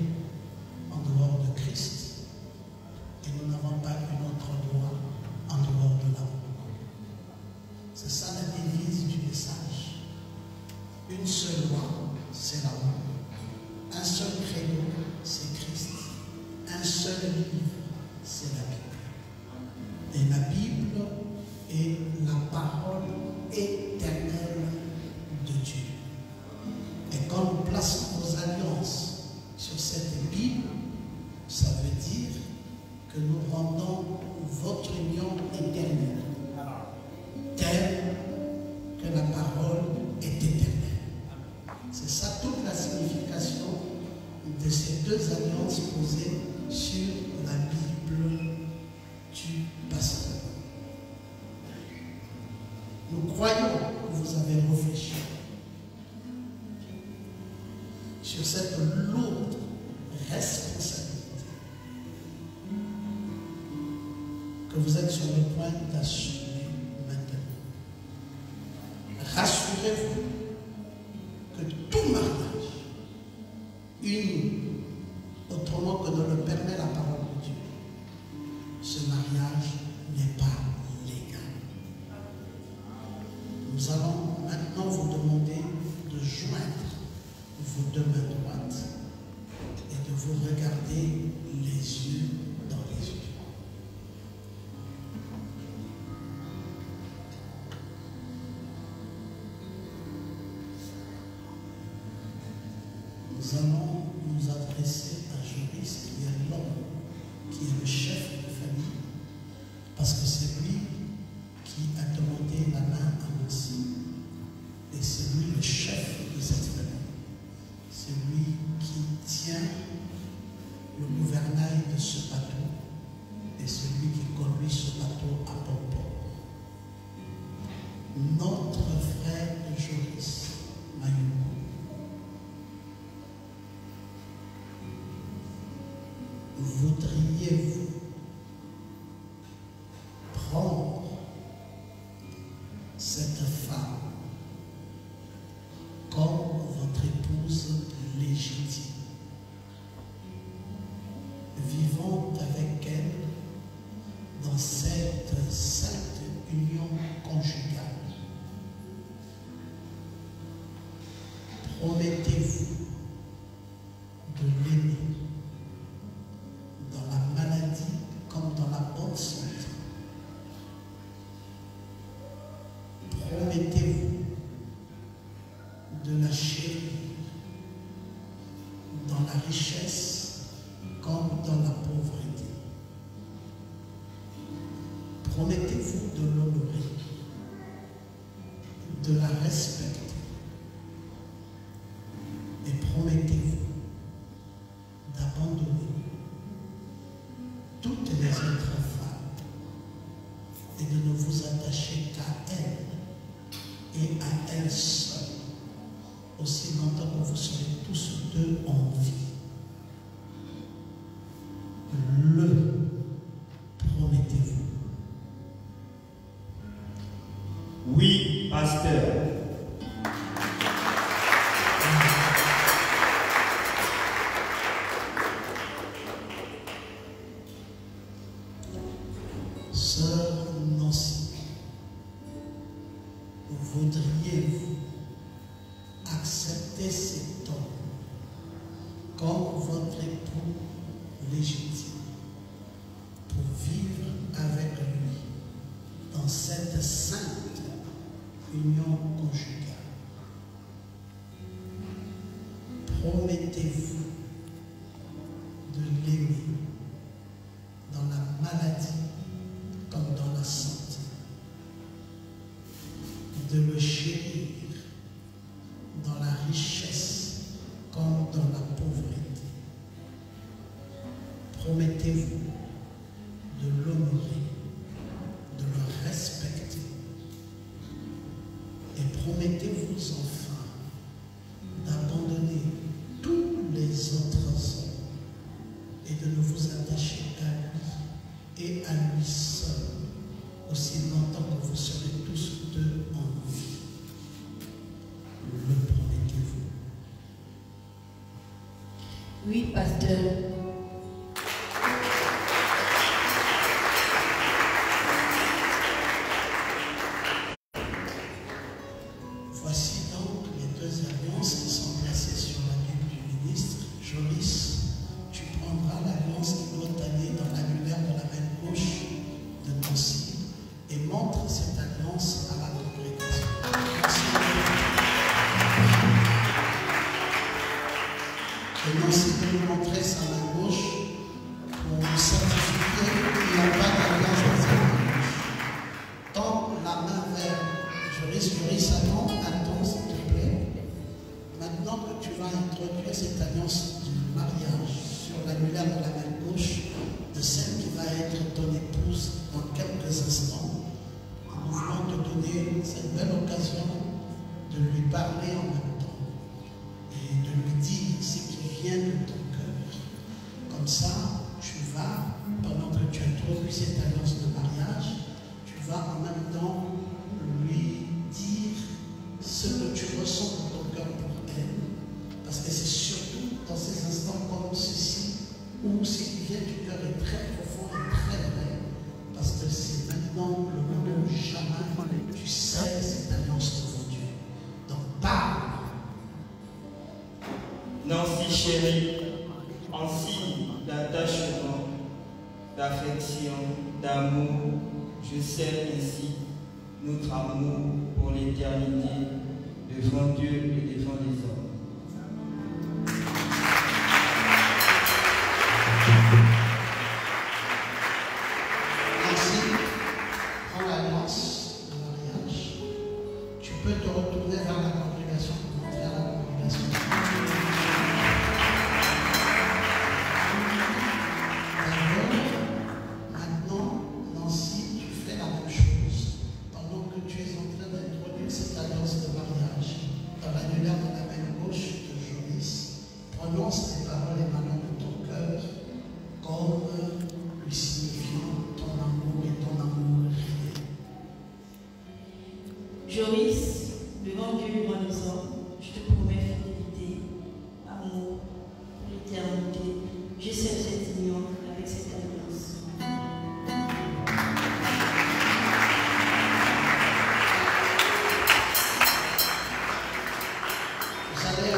en dehors de Christ. Et nous n'avons pas une autre loi en dehors de l'amour. C'est ça la devise du message. Une seule loi, c'est l'amour. Un seul credo, c'est Christ. Un seul livre, c'est la Bible. Et la Bible est la parole éternelle de Dieu. Et quand nous plaçons nos alliances sur cette Bible, ça veut dire que nous rendons votre union éternelle, telle que la parole est éternelle. C'est ça toute la signification de ces deux alliances posées sur la Bible du pasteur. Nous croyons que vous avez réfléchi sur cette lourde responsabilité que vous êtes sur le point d'assumer maintenant. Rassurez-vous que tout mariage, uni autrement que ne le permet la parole de Dieu, ce mariage n'est pas légal. Nous allons maintenant vous demander de joindre vos deux mains droites et de vous regarder les yeux dans les yeux. Nous allons nous adresser à Joris, qui est l'homme, qui est le chef de famille, parce que c'est lui qui a demandé la main à Nancy, et c'est lui le chef de cette famille. C'est lui qui tient le gouvernail de ce bateau, et c'est lui qui conduit ce bateau à bon port. Notre frère de Joris, Mayou, voudriez-vous prendre cette femme Promettez-vous de l'aimer dans la maladie comme dans la bonne santé. Promettez-vous de la chérir dans la richesse comme dans la pauvreté. Promettez-vous de l'honorer, de la respecter. Et promettez-vous d'abandonner toutes les autres femmes et de ne vous attacher qu'à elle et à elle seule, aussi longtemps que vous serez tous deux en vie. Le promettez-vous? Oui, pasteur. Sœur Nancy, voudriez-vous accepter cet homme comme votre époux légitime pour vivre avec lui dans cette sainte union conjugale? Promettez-vous de l'aimer dans la maladie comme dans la santé, de le chérir dans la richesse comme dans la pauvreté. Promettez-vous de l'honorer, de le respecter. Et promettez-vous enfin d'abandonner tous les autres hommes et de ne vous attacher qu'à lui et à lui seul, aussi longtemps que vous serez tous deux en vie. Le promettez-vous? Oui, pasteur. Voici donc les deux alliances qui sont placées sur la Bible du ministre. Joris, tu prendras l'alliance qui doit aller dans l'annulaire de la main gauche de Nancy et montre cette alliance à la congrégation. Et Nancy de nous montrer sa main gauche pour nous certifier qu'il n'y a pas d'alliance dans cette main gauche. Tends la main vers Joris, attends s'il te plaît. Maintenant que tu vas introduire cette alliance du mariage sur l'annulaire de la main gauche de celle qui va être ton épouse dans quelques instants, nous voulons te donner cette belle occasion de lui parler en même temps et de lui dire ce qui vient de ton cœur. Comme ça, tu vas, pendant que tu introduis cette alliance de mariage, tu vas en même temps lui dire ce que tu ressens dans ton cœur pour elle. Parce que c'est surtout dans ces instants comme ceci où ce qui vient du cœur est très profond et très vrai. Parce que c'est maintenant le moment où jamais tu sais cette alliance devant Dieu. Donc parle. Nancy chérie, en signe d'attachement, d'affection, d'amour, je scelle ici notre amour pour l'éternité devant Dieu et devant les hommes. Nancy, prends l'alliance de mariage. Tu peux te retourner vers la congrégation pour montrer à la congrégation. Maintenant, Nancy, tu fais la même chose. Pendant que tu es en train d'introduire cette alliance de mariage dans l'annulaire de la main gauche de Joris, prononce les paroles émanant de ton cœur comme lui signifiant ton amour et ton amour réel. Joris, devant Dieu et devant les hommes, je te promets fidélité, amour, pour l'éternité. Je scelle cette union avec cette alliance. Vous allez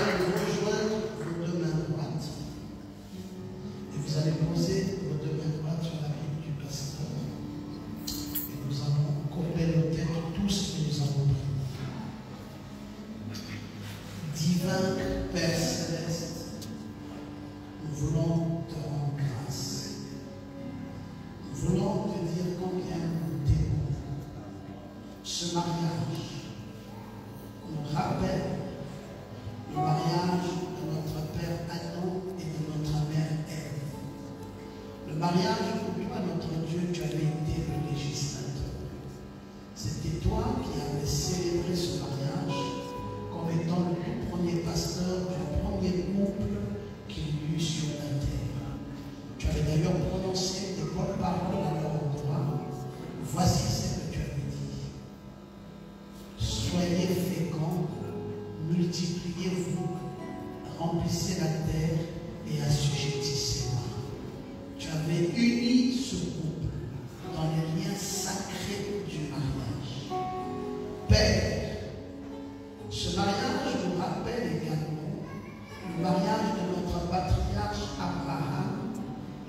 mariage nous rappelle le mariage de notre père Adam et de notre mère Ève. Le mariage, pour toi, notre Dieu, tu avais été le législateur. C'était toi qui avais célébré ce mariage comme étant le tout premier pasteur du premier couple qu'il y eut sur la terre. Tu avais d'ailleurs prononcé des bonnes paroles à leur endroit. Voici ce que tu avais dit. Soyez féconds, multipliez-vous, remplissez la terre et assujettissez-la. Tu avais uni ce couple dans les liens sacrés du mariage. Père, ce mariage nous rappelle également le mariage de notre patriarche Abraham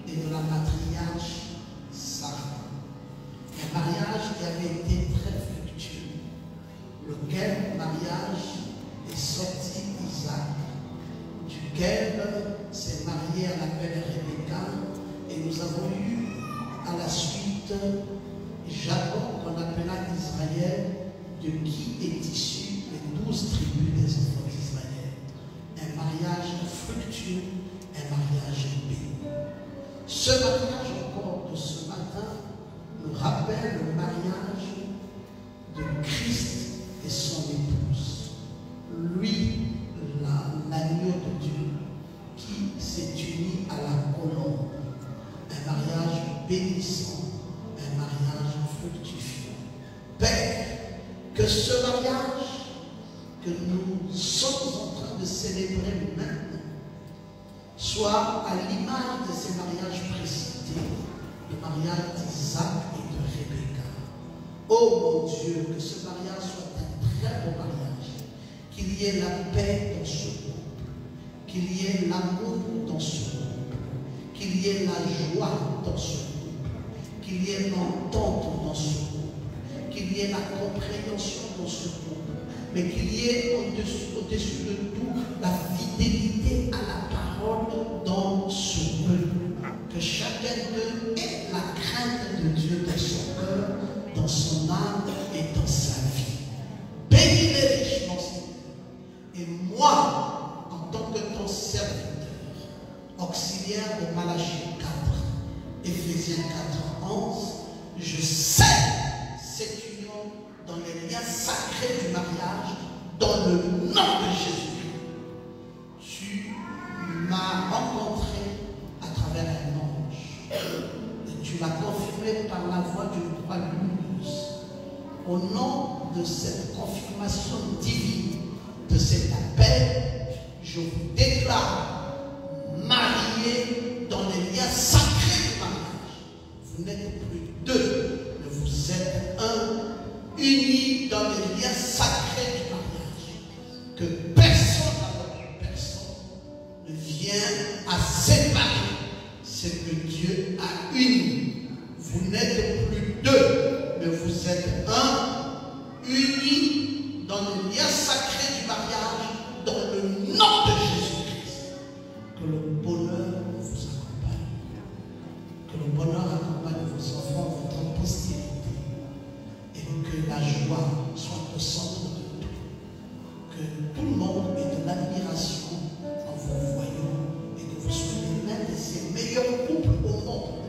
et de la matriarche Sarah. Un mariage qui avait été très fructueux, lequel mariage est sorti Isaac, duquel s'est marié à la belle Rebecca, et nous avons eu à la suite Jacob, qu'on appela Israël, de qui est issu les 12 tribus des enfants d'Israël. Un mariage fructueux, un mariage béni. Ce mariage encore de ce matin nous rappelle le mariage de Christ et son épouse. Lui, l'agneau de Dieu, qui s'est uni à la colombe. Un mariage bénissant, un mariage fructifiant. Père, que ce mariage que nous sommes en train de célébrer maintenant soit à l'image de ces mariages précités, le mariage d'Isaac et de Rebecca. Oh mon Dieu, que ce mariage soit un très beau mariage, qu'il y ait la paix dans ce couple, qu'il y ait l'amour dans ce couple, qu'il y ait la joie dans ce couple, qu'il y ait l'entente dans ce couple, qu'il y ait la compréhension dans ce couple, mais qu'il y ait au-dessus de tout la fidélité à la parole dans ce couple. Que chacun d'eux ait la crainte de Dieu dans son cœur, dans son âme et dans sa vie. Bénis-les richement, et moi, en tant que ton serviteur, auxiliaire de Malachie 4, Éphésiens 4, 11, je sais cette union dans les liens sacrés du mariage, dans le nom de Jésus. Tu m'as rencontré à travers un ange, et tu l'as confirmé par la voix d'une croix lumineuse. Au nom de cette confirmation divine, de cet appel, je vous déclare mariés dans les liens sacrés du mariage. Vous n'êtes plus deux, mais vous êtes un, unis dans les liens sacrés du mariage. Que personne avec personne ne vienne à séparer ce que Dieu a uni. Vous n'êtes plus deux, mais vous êtes un, unis dans les liens sacrés du mariage, dans le nom de Jésus-Christ. Que le bonheur vous accompagne. Que le bonheur accompagne vos enfants, votre postérité. Et que la joie soit au centre de tout. Que tout le monde ait de l'admiration en vous voyant. Et que vous soyez l'un de ces meilleurs couples au monde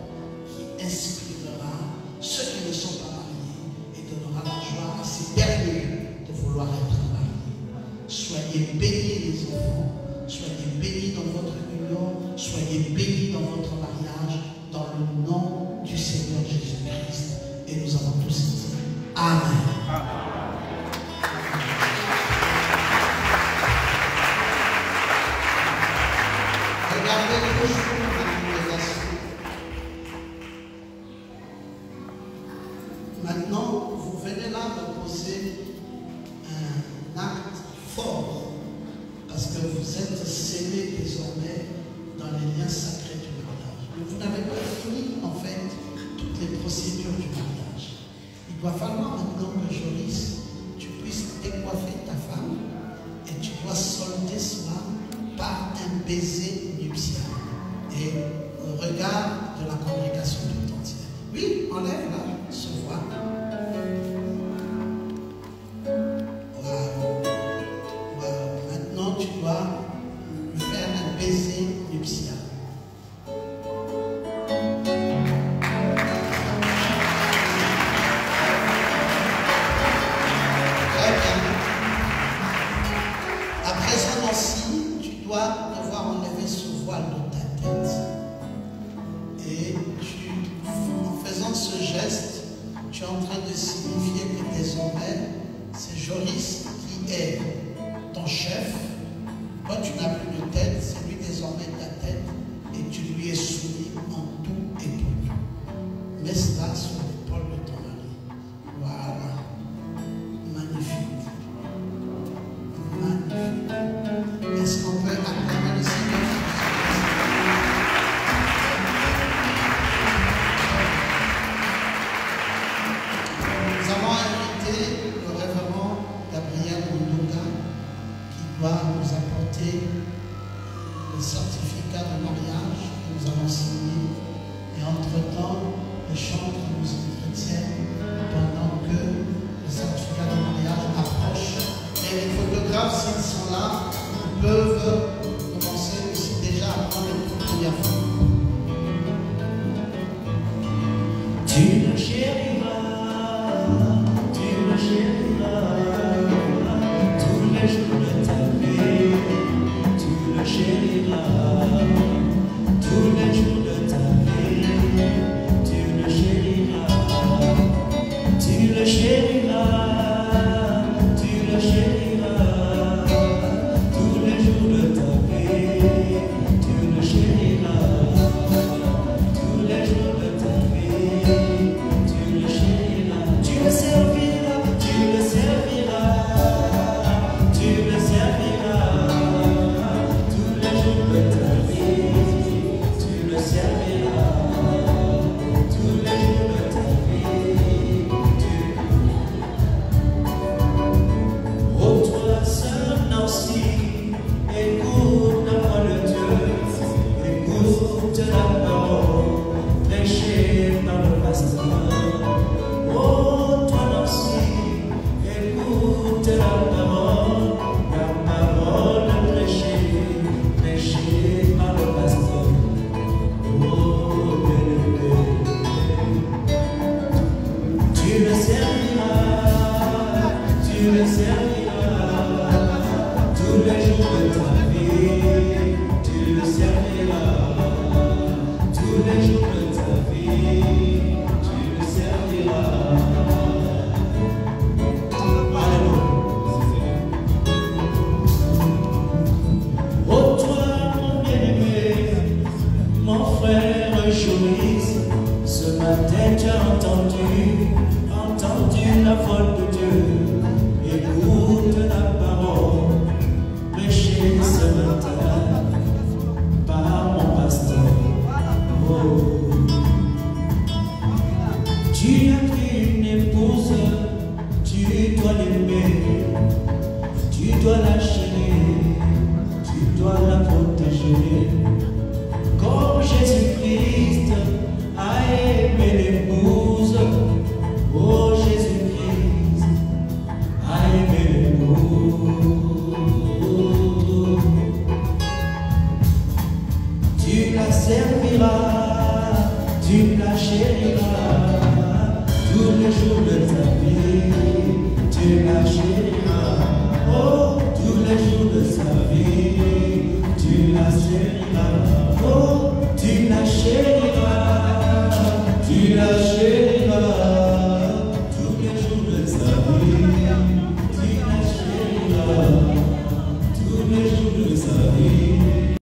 qui inspirera ceux qui ne sont pas mariés et donnera la joie à ces derniers de vouloir être mariés. Soyez bénis les enfants. Soyez bénis dans votre union, soyez bénis dans votre mariage, dans le nom du Seigneur Jésus-Christ. Et nous avons tous dit Amen. Regardez toujours l'organisation. Maintenant, vous venez là de poser un acte fort. Parce que vous êtes scellés désormais dans les liens sacrés du mariage. Mais vous n'avez pas fini, en fait, toutes les procédures du mariage. Il doit falloir maintenant que Joris, tu puisses décoiffer ta femme et tu dois solder cela par un baiser nuptial. Et au regard de la congrégation tout entière. Oui, enlève là ce voile. dois lui faire un baiser nuptial. Très bien. À présent aussi, tu dois devoir enlever ce voile de ta tête. Et en faisant ce geste, tu es en train de signifier que désormais, c'est Joris qui est ton chef. Toi, tu n'as plus de tête, c'est lui désormais ta tête et tu lui es soumis en tout et pour tout. Mets cela sur l'épaule de ton mari. Voilà. Magnifique. Magnifique. Est-ce qu'on peut acclamer le Seigneur? Nous avons invité le révérend Gabriel Mondoka qui doit nous apporter le certificat de mariage que nous avons signé. Et entre-temps, les chants de musique chrétienne pendant que le certificat de mariage approche. Et les photographes, s'ils sont là, ils peuvent commencer aussi déjà à prendre les premières photos. Tu le chériras, tu le chériras, tous les jours de ta vie, tu le chériras, tous les jours de ta vie, tu le chériras, tu le chériras, tu le chériras, tous les jours de ta vie, tu le chériras, tous les jours de ta vie. Tu le serviras, tu le serviras, tu le serviras, tous les jours de ta vie, tu le serviras, tous les jours de ta vie, Oh, toi, sœur Nancy, écoute la voix de Dieu, écoute la parole, prêchée par le pasteur. Oh, toi Nancy, écoute la parole prêchée par le pasteur. Oh, bien-aimé, tu le serviras, tu le serviras, tous les jours de ta vie, tu le serviras, tous les jours de ta vie, tu le serviras. Oh toi mon bien-aimé, mon frère Joris, ce matin tu as entendu la voix de Dieu. Écoute la parole prêchée ce matin par mon pasteur. Oh. Tu as pris une épouse, tu dois l'aimer, tu dois la chérir, tu dois la protéger. Comme Jésus-Christ a aimé l'épouse, oh Jésus-Christ a aimé l'épouse. Tu la serviras, tu la chériras, tous les jours de ta vie, tu la chériras. Oh, tous les jours de sa vie, tu la chériras. Oh, tu la chériras, tu la chériras.